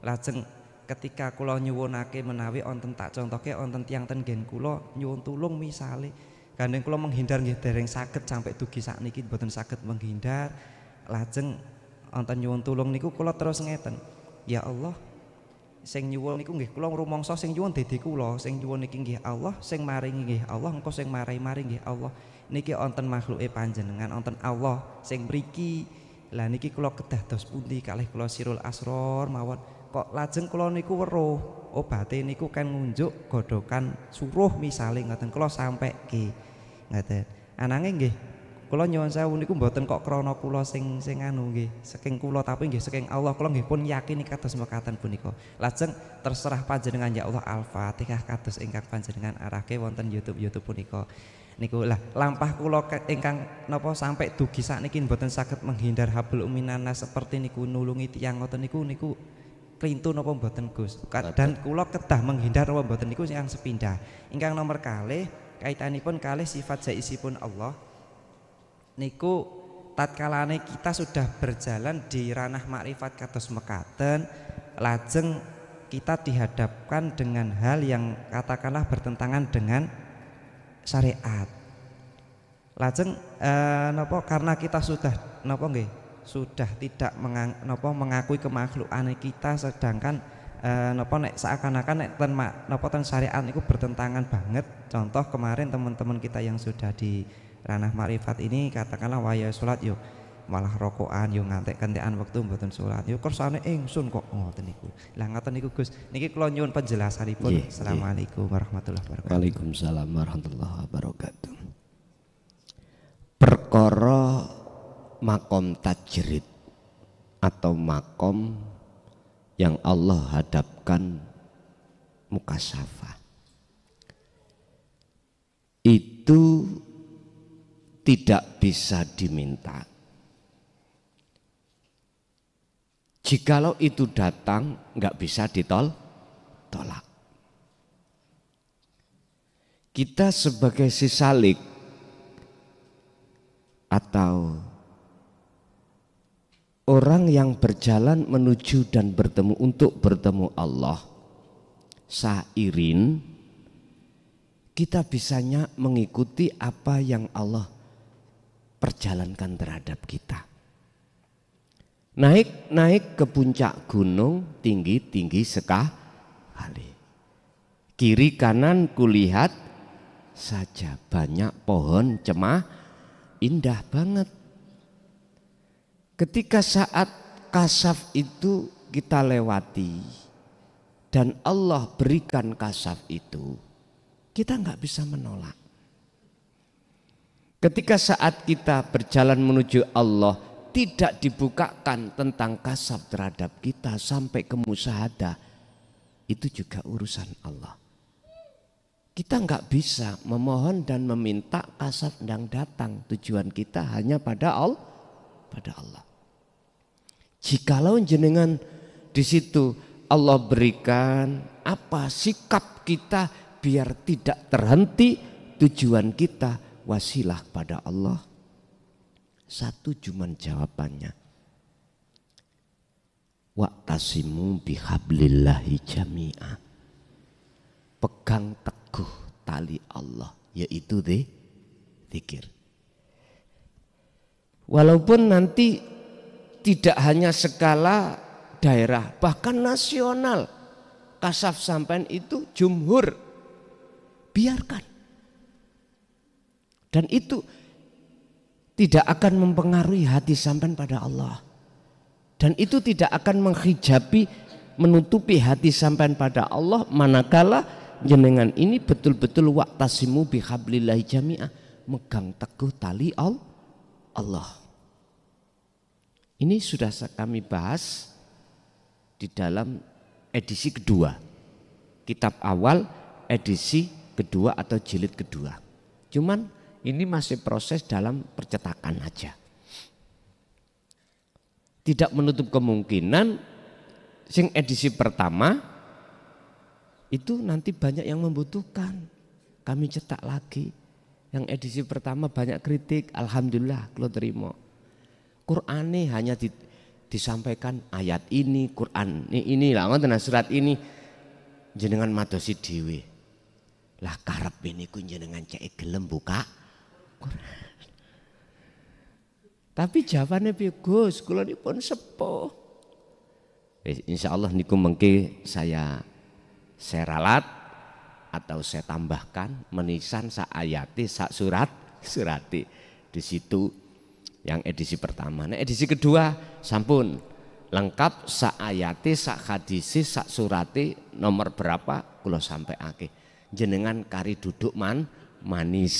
Lajeng ketika kula nyuwunake menawi wonten tak contohke wonten tiyang ten nggen kula nyuwun tulung misale gandeng kula menghindar nggih dereng saged sampai dugi sakniki mboten saged menghindar. Lajeng wonten nyuwun tulung niku kula terus ngeten, ya Allah, sing nyuwun niku nggih kula rumangsa sing nyuwun dadi kula, sing nyuwun niki nggih Allah, sing maringi nggih Allah, engko sing marai-mari nggih Allah. Niki wonten makhluke panjenengan, wonten Allah sing mriki. Lah niki kula kedah dos pundi kalih kula sirul asror mawon. Kok lajeng kula niku weruh obate niku kan ngunjuk godhokan suruh misale ngoten kula sampeke. Ngoten. Ananging nggih kula nyuwun sewu niku mboten kok krana kula sing anu nggih, saking kula tapi nggih saking Allah kula nggih pun yakini kados mekaten punika. Lajeng terserah panjenengan ya Allah Al-Fatihah kados ingkang panjenengan arahke wonten YouTube punika. Niku lah lampah kula ingkang napa sampai dugi sakniki mboten saged menghindar hablum minanas seperti niku nulungi tiyang ngoten niku klintu napa mboten Gus. Dan kula kedah menghindar napa mboten niku yang sepindah. Ingkang nomor kalih kaitanipun kalih sifat jaisipun Allah. Niku tatkalane kita sudah berjalan di ranah makrifat kados mekaten, lajeng kita dihadapkan dengan hal yang katakanlah bertentangan dengan syariat. Lajeng napa karena kita sudah napa nggih sudah tidak mengakui kemakhlukan kita, sedangkan napa nek seakan-akan nek ten syariat niku bertentangan banget. Contoh kemarin teman-teman kita yang sudah di ranah makrifat ini katakanlah waya salat yo malah rokokan yo ngantek-kentekan wektu mboten salat yo kersane ingsun kok ngoten niku. Lah ngoten niku Gus. Niki kula nyuwun penjelasanipun. Assalamualaikum warahmatullahi wabarakatuh. Waalaikumsalam warahmatullahi wabarakatuh. Perkara makom tajrid atau makom yang Allah hadapkan mukasyafah itu tidak bisa diminta. Jikalau itu datang nggak bisa ditolak. Kita sebagai sisalik atau orang yang berjalan menuju dan untuk bertemu Allah, sairin, kita bisanya mengikuti apa yang Allah perjalankan terhadap kita. Naik ke puncak gunung, tinggi sekali. Kiri kanan kulihat saja banyak pohon cemah, indah banget. Ketika saat kasaf itu kita lewati dan Allah berikan kasaf itu, kita nggak bisa menolak. Ketika saat kita berjalan menuju Allah tidak dibukakan tentang kasaf terhadap kita sampai ke musyahadah, itu juga urusan Allah. Kita nggak bisa memohon dan meminta kasaf yang datang. Tujuan kita hanya pada Allah. Jikalau jenengan di situ Allah berikan apa sikap kita biar tidak terhenti tujuan kita wasilah pada Allah. Satu cuman jawabannya. Wa'tasimu bihablillahi jami'a. Pegang teguh tali Allah, yaitu zikir. Walaupun nanti tidak hanya skala daerah, bahkan nasional, kasaf sampean itu jumhur, biarkan. Dan itu tidak akan mempengaruhi hati sampean pada Allah. Dan itu tidak akan menghijabi, menutupi hati sampean pada Allah manakala jenengan ini betul-betul wa'tasimu bihablillahi jami'ah, megang teguh tali Allah. Ini sudah kami bahas di dalam edisi kedua. Kitab awal edisi kedua atau jilid kedua. Cuman ini masih proses dalam percetakan aja. Tidak menutup kemungkinan sing edisi pertama itu nanti banyak yang membutuhkan. Kami cetak lagi. Yang edisi pertama banyak kritik, alhamdulillah kalau terima. Qur'ane hanya disampaikan ayat ini, Qur'an ini lah ngoten surat ini jenengan madosi dhewe. Lah karep niku jenengan cek gelem buka Quran. Tapi jawabannya piye Gus, kula nipun sepuh. Insya Allah niku mengke saya ralat atau saya tambahkan menisan sak ayati sak surati di situ yang edisi pertama. Nah edisi kedua sampun lengkap sak ayati sak hadisi sak surati nomor berapa kula sampai akeh jenengan kari duduk manis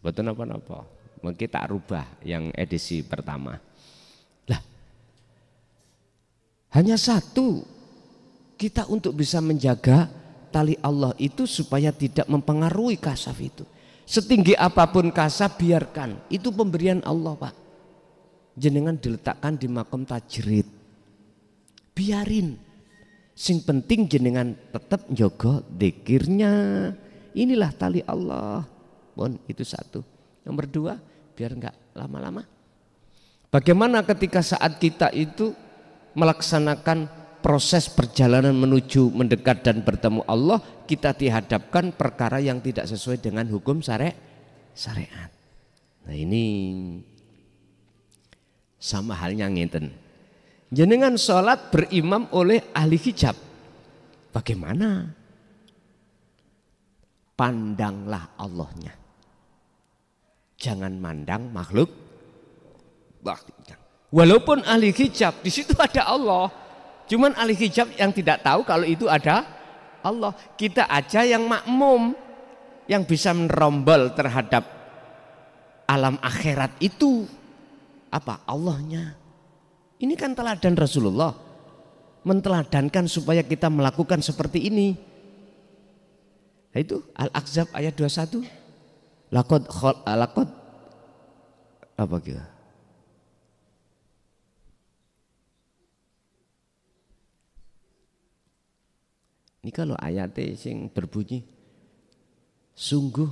betul napa-napa mungkin tak rubah yang edisi pertama lah hanya satu kita untuk bisa menjaga tali Allah itu supaya tidak mempengaruhi kasaf itu. Setinggi apapun kasaf biarkan, itu pemberian Allah Pak. Jenengan diletakkan di makom tajrid. Biarin. Sing penting jenengan tetap njogo dzikirnya. Inilah tali Allah. Bon, itu satu. Nomor dua, biar enggak lama-lama. Bagaimana ketika saat kita itu melaksanakan proses perjalanan menuju mendekat dan bertemu Allah, kita dihadapkan perkara yang tidak sesuai dengan hukum syariat. Nah ini sama halnya ngeten. Jenengan sholat berimam oleh ahli hijab. Bagaimana? Pandanglah Allahnya. Jangan mandang makhluk. Walaupun ahli hijab, di situ ada Allah. Cuman ahli hijab yang tidak tahu kalau itu ada Allah. Kita aja yang makmum yang bisa menerombol terhadap alam akhirat itu apa? Allahnya. Ini kan teladan Rasulullah. Menteladankan supaya kita melakukan seperti ini. Nah itu Al-Ahzab ayat 21. Laqad apa gitu? Ini kalau ayatnya sing berbunyi sungguh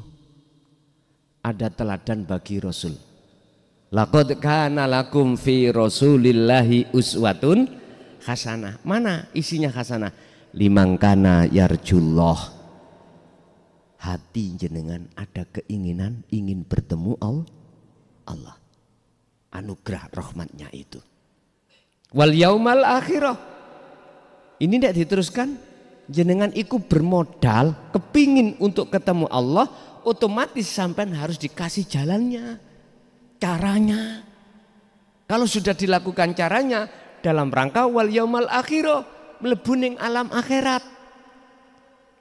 ada teladan bagi Rasul. Laqad kana lakum fi Rasulillahi uswatun hasanah. Mana isinya hasanah? Liman kana yarjullah. Hati jenengan ada keinginan ingin bertemu Allah. Anugerah rahmatnya itu. Wal yaumal akhirah. Ini tidak diteruskan. Jenengan iku bermodal kepingin untuk ketemu Allah, otomatis sampean harus dikasih jalannya, caranya. Kalau sudah dilakukan caranya dalam rangka wal yaumal akhirah, mlebu ning alam akhirat.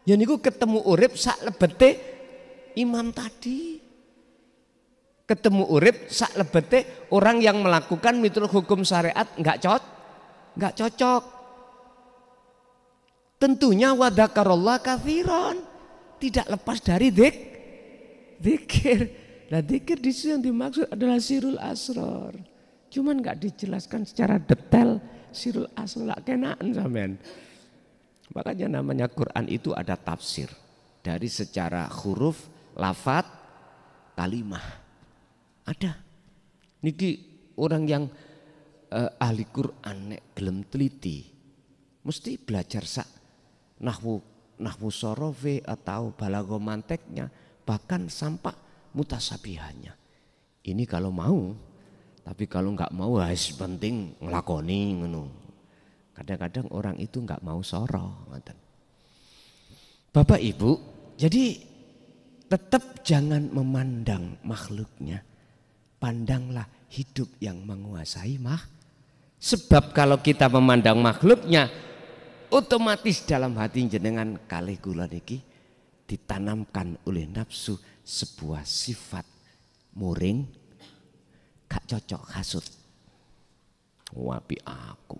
Ya niku ketemu urip sak lebete imam tadi. Ketemu urip sak lebete orang yang melakukan miturut hukum syariat enggak cocok. Tentunya wadzakarallah katsiran, tidak lepas dari dzikir. Nah dzikir di sini yang dimaksud adalah sirul asrar. Cuman nggak dijelaskan secara detail sirul asrar, kenaan sampean. Makanya namanya Quran itu ada tafsir dari secara huruf, lafat, kalimah. Ada. Niki orang yang ahli Quran nek gelem teliti mesti belajar nahwu sorofe atau balago manteknya, bahkan sampai mutasabihannya. Ini kalau mau, tapi kalau nggak mau harus penting ngelakoni ngono. Kadang-kadang orang itu nggak mau soroh. Bapak Ibu, jadi tetap jangan memandang makhluknya, pandanglah hidup yang menguasai Sebab kalau kita memandang makhluknya, otomatis dalam hati jenengan kalih kula niki ditanamkan oleh nafsu sebuah sifat muring gak cocok hasud. Wapi aku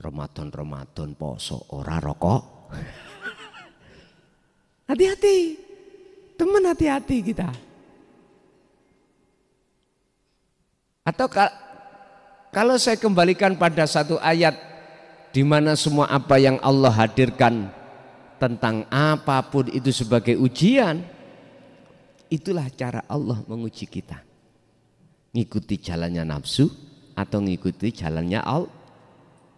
Ramadan poso ora rokok. Hati-hati teman, hati-hati kita. Atau kalau saya kembalikan pada satu ayat di mana semua apa yang Allah hadirkan tentang apapun itu sebagai ujian, itulah cara Allah menguji kita. Ngikuti jalannya nafsu atau ngikuti jalannya Allah.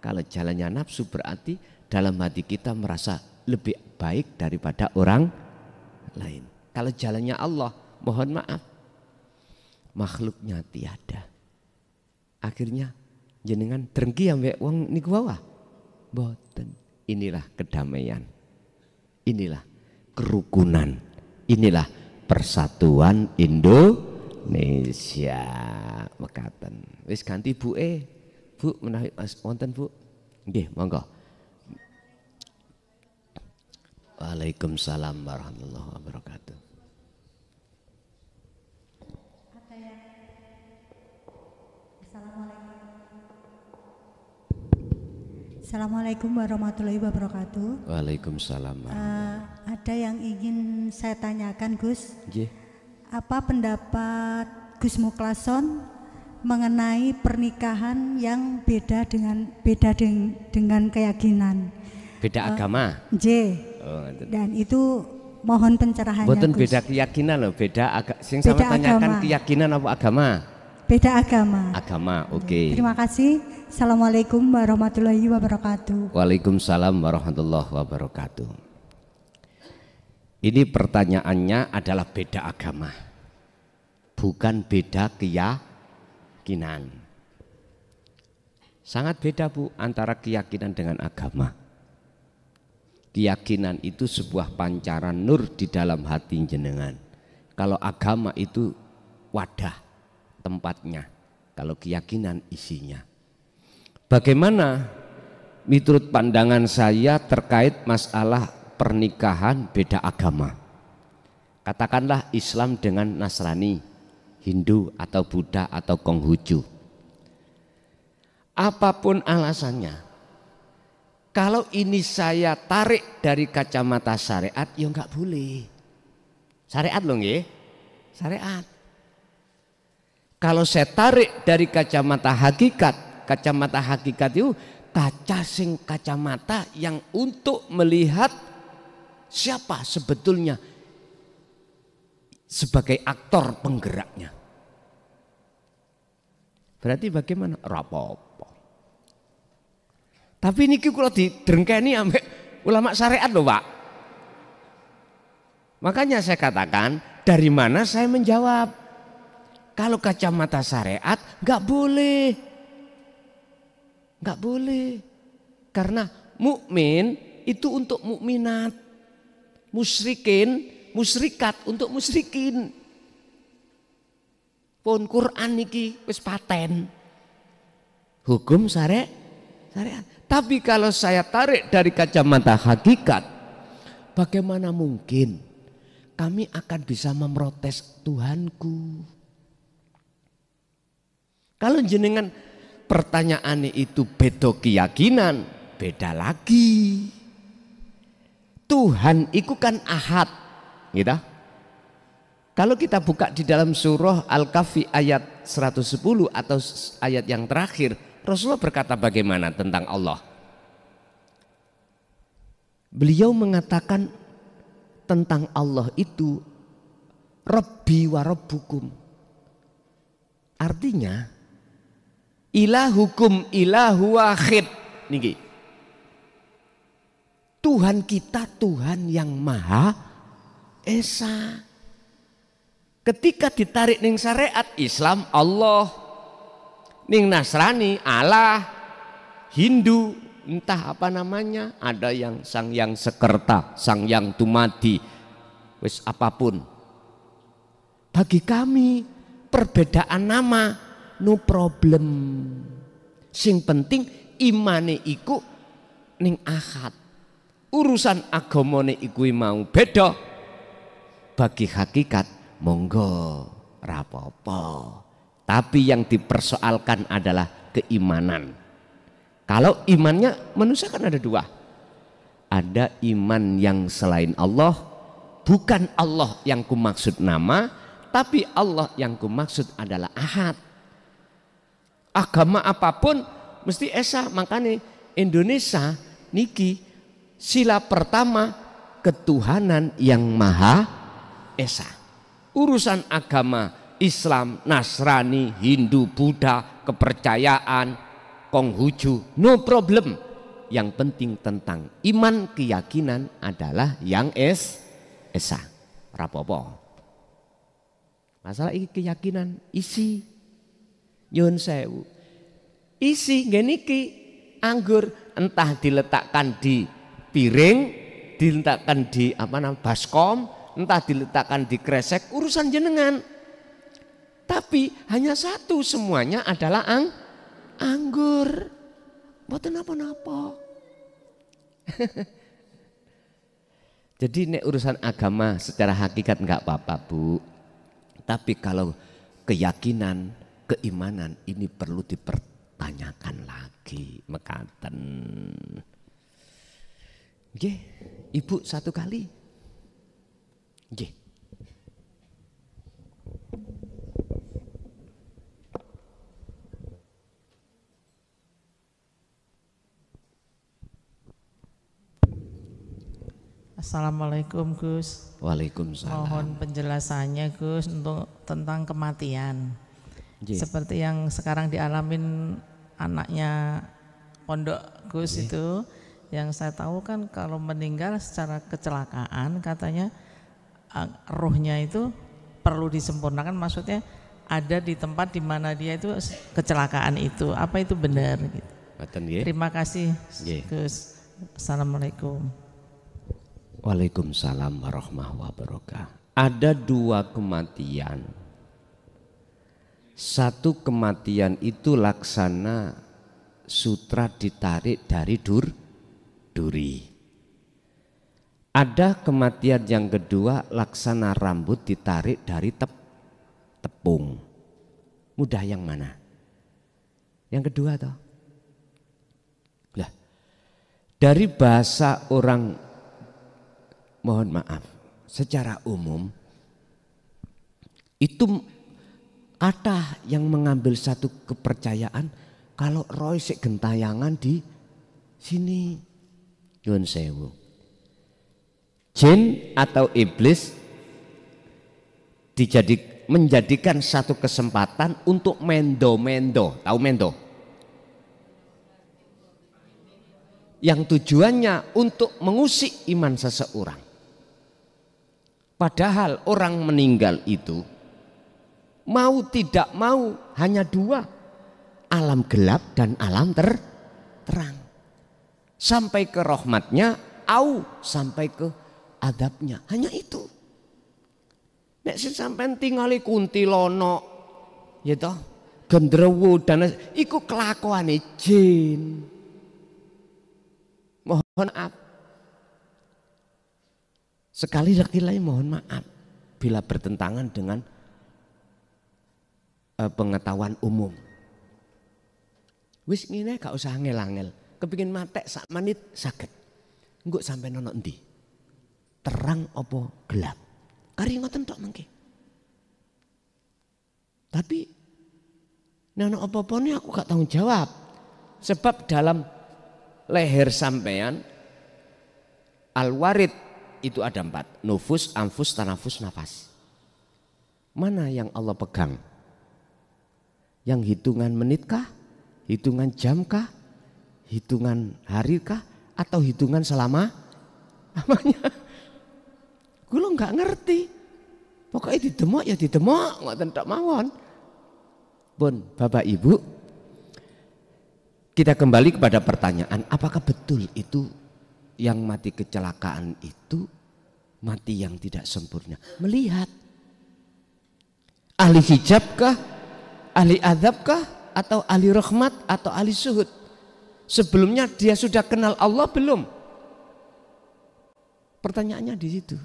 Kalau jalannya nafsu berarti dalam hati kita merasa lebih baik daripada orang lain. Kalau jalannya Allah, mohon maaf, makhluknya tiada. Akhirnya Jenengan drengki ambek wong niku wawah? Mboten. Inilah kedamaian. Inilah kerukunan. Inilah persatuan Indonesia. Mekaten. Wis ganti Bu Bu menawi wonten Bu. Nggih, monggo. Waalaikumsalam warahmatullahi wabarakatuh. Assalamualaikum warahmatullahi wabarakatuh. Waalaikumsalam. Ada yang ingin saya tanyakan, Gus. Nggih. Apa pendapat Gus Muklason mengenai pernikahan yang beda dengan keyakinan? Beda agama. Oh, dan itu mohon pencerahannya. Mboten Gus. beda keyakinan loh, beda sing Beda sama tanyakan agama. keyakinan apa agama? Beda agama. Agama, oke. Terima kasih. Assalamualaikum warahmatullahi wabarakatuh. Waalaikumsalam warahmatullahi wabarakatuh. Ini pertanyaannya adalah beda agama, bukan beda keyakinan. Sangat beda Bu antara keyakinan dengan agama. Keyakinan itu sebuah pancaran nur di dalam hati jenengan. Kalau agama itu wadah, tempatnya. Kalau keyakinan isinya. Bagaimana menurut pandangan saya terkait masalah pernikahan beda agama? Katakanlah Islam dengan Nasrani, Hindu atau Buddha atau Konghucu. Apapun alasannya, kalau ini saya tarik dari kacamata syariat, ya enggak boleh. Syariat loh nggih, syariat. Kalau saya tarik dari kacamata hakikat itu kacamata yang untuk melihat siapa sebetulnya sebagai aktor penggeraknya. Berarti bagaimana? Rapopo. Tapi niki kula didrengkeni ambek ulama syariat loh Pak. Makanya saya katakan dari mana saya menjawab. Kalau kacamata syariat nggak boleh. Nggak boleh. Karena mukmin itu untuk mukminat. Musyrikat untuk musyrikin. Pun Quran niki wis paten. Hukum syariat. Tapi kalau saya tarik dari kacamata hakikat, bagaimana mungkin kami akan bisa memprotes Tuhanku? Kalau jenengan pertanyaannya itu beda keyakinan, beda lagi. Tuhan itu kan ahad, gitu. Kalau kita buka di dalam surah Al-Kahfi ayat 110 atau ayat yang terakhir, Rasulullah berkata bagaimana tentang Allah? Beliau mengatakan tentang Allah itu Rabbi wa Rabbukum. Artinya ilahukum ilahu wahid. Niki. Tuhan kita Tuhan yang Maha Esa. Ketika ditarik ning syariat Islam Allah, ning Nasrani Allah, Hindu entah apa namanya, ada yang Sang Yang Sekerta, Sang Yang Tumadi, wis apapun. Bagi kami perbedaan nama no problem. Sing penting imane iku ning ahad. Urusan agamane iku mau beda. Bagi hakikat monggo rapopo. Tapi yang dipersoalkan adalah keimanan. Kalau imannya manusia kan ada dua. Ada iman yang selain Allah, bukan Allah yang kumaksud nama, tapi Allah yang kumaksud adalah ahad. Agama apapun mesti esa. Makanya Indonesia niki sila pertama ketuhanan yang Maha Esa. Urusan agama Islam, Nasrani, Hindu, Buddha, kepercayaan, Konghucu, no problem. Yang penting tentang iman keyakinan adalah yang esa. Rapopo. Masalah ini keyakinan isi. Nyun sewu. isi nggih niki anggur, entah diletakkan di piring, diletakkan di baskom, entah diletakkan di kresek, urusan jenengan. Tapi hanya satu, semuanya adalah anggur. Mboten napa-napa. Jadi nek urusan agama secara hakikat enggak apa-apa, Bu. Tapi kalau keyakinan, keimanan ini perlu dipertanyakan lagi, mekaten. Nggih, Ibu satu kali. Nggih. Assalamualaikum Gus. Waalaikumsalam. Mohon penjelasannya Gus untuk tentang kematian. Seperti yang sekarang dialamin anaknya pondok Gus itu, yang saya tahu kan kalau meninggal secara kecelakaan katanya ruhnya itu perlu disempurnakan, maksudnya ada di tempat di mana dia itu kecelakaan itu. Apa itu benar? Gitu. Terima kasih Gus. Assalamualaikum. Waalaikumsalam warahmatullahi wabarakatuh. Ada dua kematian. Satu kematian itu laksana sutra ditarik dari duri. Ada kematian yang kedua laksana rambut ditarik dari tepung. Mudah yang mana? Yang kedua toh. Lah, dari bahasa orang, mohon maaf, secara umum itu kata yang mengambil satu kepercayaan kalau roy sik gentayangan di sini, nyuwun sewu. Jin atau iblis menjadikan satu kesempatan untuk mendo. Tahu mendo? Yang tujuannya untuk mengusik iman seseorang. Padahal orang meninggal itu mau tidak mau hanya dua, alam gelap dan alam terang. Sampai ke rahmatnya, sampai ke adabnya, hanya itu. Nek sing sampean tingali kuntilanak, ya toh, gendrewo dan iku kelakuane jin. Mohon maaf. Sekali lagi mohon maaf bila bertentangan dengan pengetahuan umum. Wis ngene gak usah angel-angel. Kepingin matek sak menit saged. Engko sampai nono endi? Terang apa gelap? Kari ngoten tok mengke. Tapi nono apa-apane aku gak tanggung jawab. Sebab dalam leher sampean al-warid itu ada 4, nufus, anfus, tanafus, nafas. Mana yang Allah pegang? Yang hitungan menitkah? Hitungan jamkah? Hitungan harikah? Atau hitungan selamanya? Kulo nggak ngerti. Pokoknya didemok ya didemok, ngoten tok mawon. Pun Bapak Ibu, kita kembali kepada pertanyaan, apakah betul itu yang mati kecelakaan itu mati yang tidak sempurna? Melihat ahli hijabkah, ahli azabkah, atau ahli rahmat, atau ahli suhud? Sebelumnya dia sudah kenal Allah belum? Pertanyaannya di situ.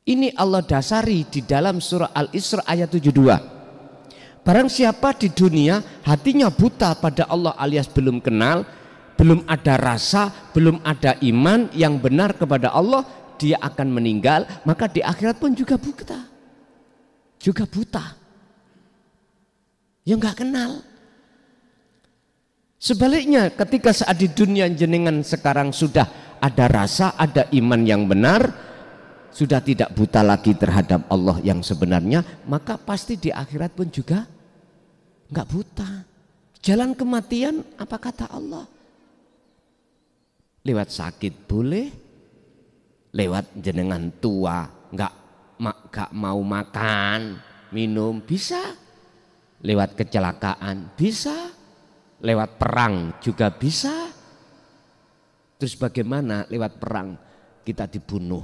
Ini Allah dasari di dalam surah Al-Isra ayat 72. Barang siapa di dunia hatinya buta pada Allah alias belum kenal, belum ada rasa, belum ada iman yang benar kepada Allah, dia akan meninggal, maka di akhirat pun juga buta. Juga buta. Ya enggak kenal. Sebaliknya ketika saat di dunia jenengan sekarang sudah ada rasa, ada iman yang benar, sudah tidak buta lagi terhadap Allah yang sebenarnya, maka pasti di akhirat pun juga enggak buta. Jalan kematian apa kata Allah? Lewat sakit boleh, lewat jenengan tua enggak mau makan, minum bisa, lewat kecelakaan bisa, lewat perang juga bisa. Terus bagaimana lewat perang kita dibunuh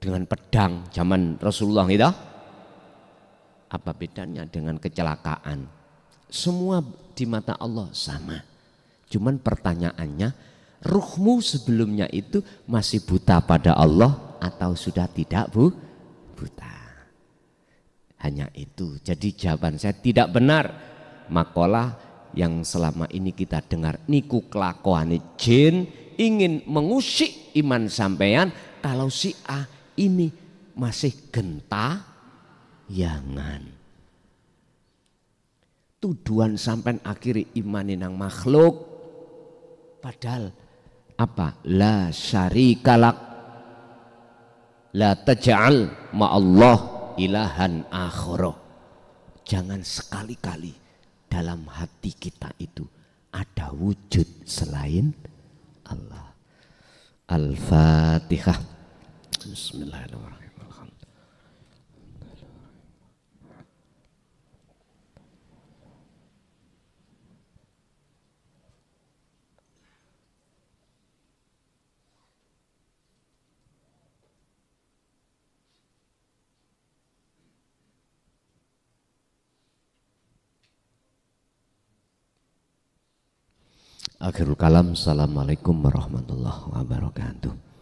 dengan pedang zaman Rasulullah itu? Apa bedanya dengan kecelakaan? Semua di mata Allah sama. Cuman pertanyaannya, ruhmu sebelumnya itu masih buta pada Allah atau sudah tidak buta? Hanya itu. Jadi jawaban saya tidak benar. Makalah yang selama ini kita dengar niku kelakuane jin ingin mengusik iman sampean kalau si A ini masih gentayangan. Tuduhan sampean akhiri imani nang makhluk. Padahal apa? La syarikalak, la taj'al ma'allah ilahan akhara. Jangan sekali-kali dalam hati kita itu ada wujud selain Allah. Al-Fatihah. Bismillahirrahmanirrahim. Akhirul kalam. Assalamualaikum warahmatullahi wabarakatuh.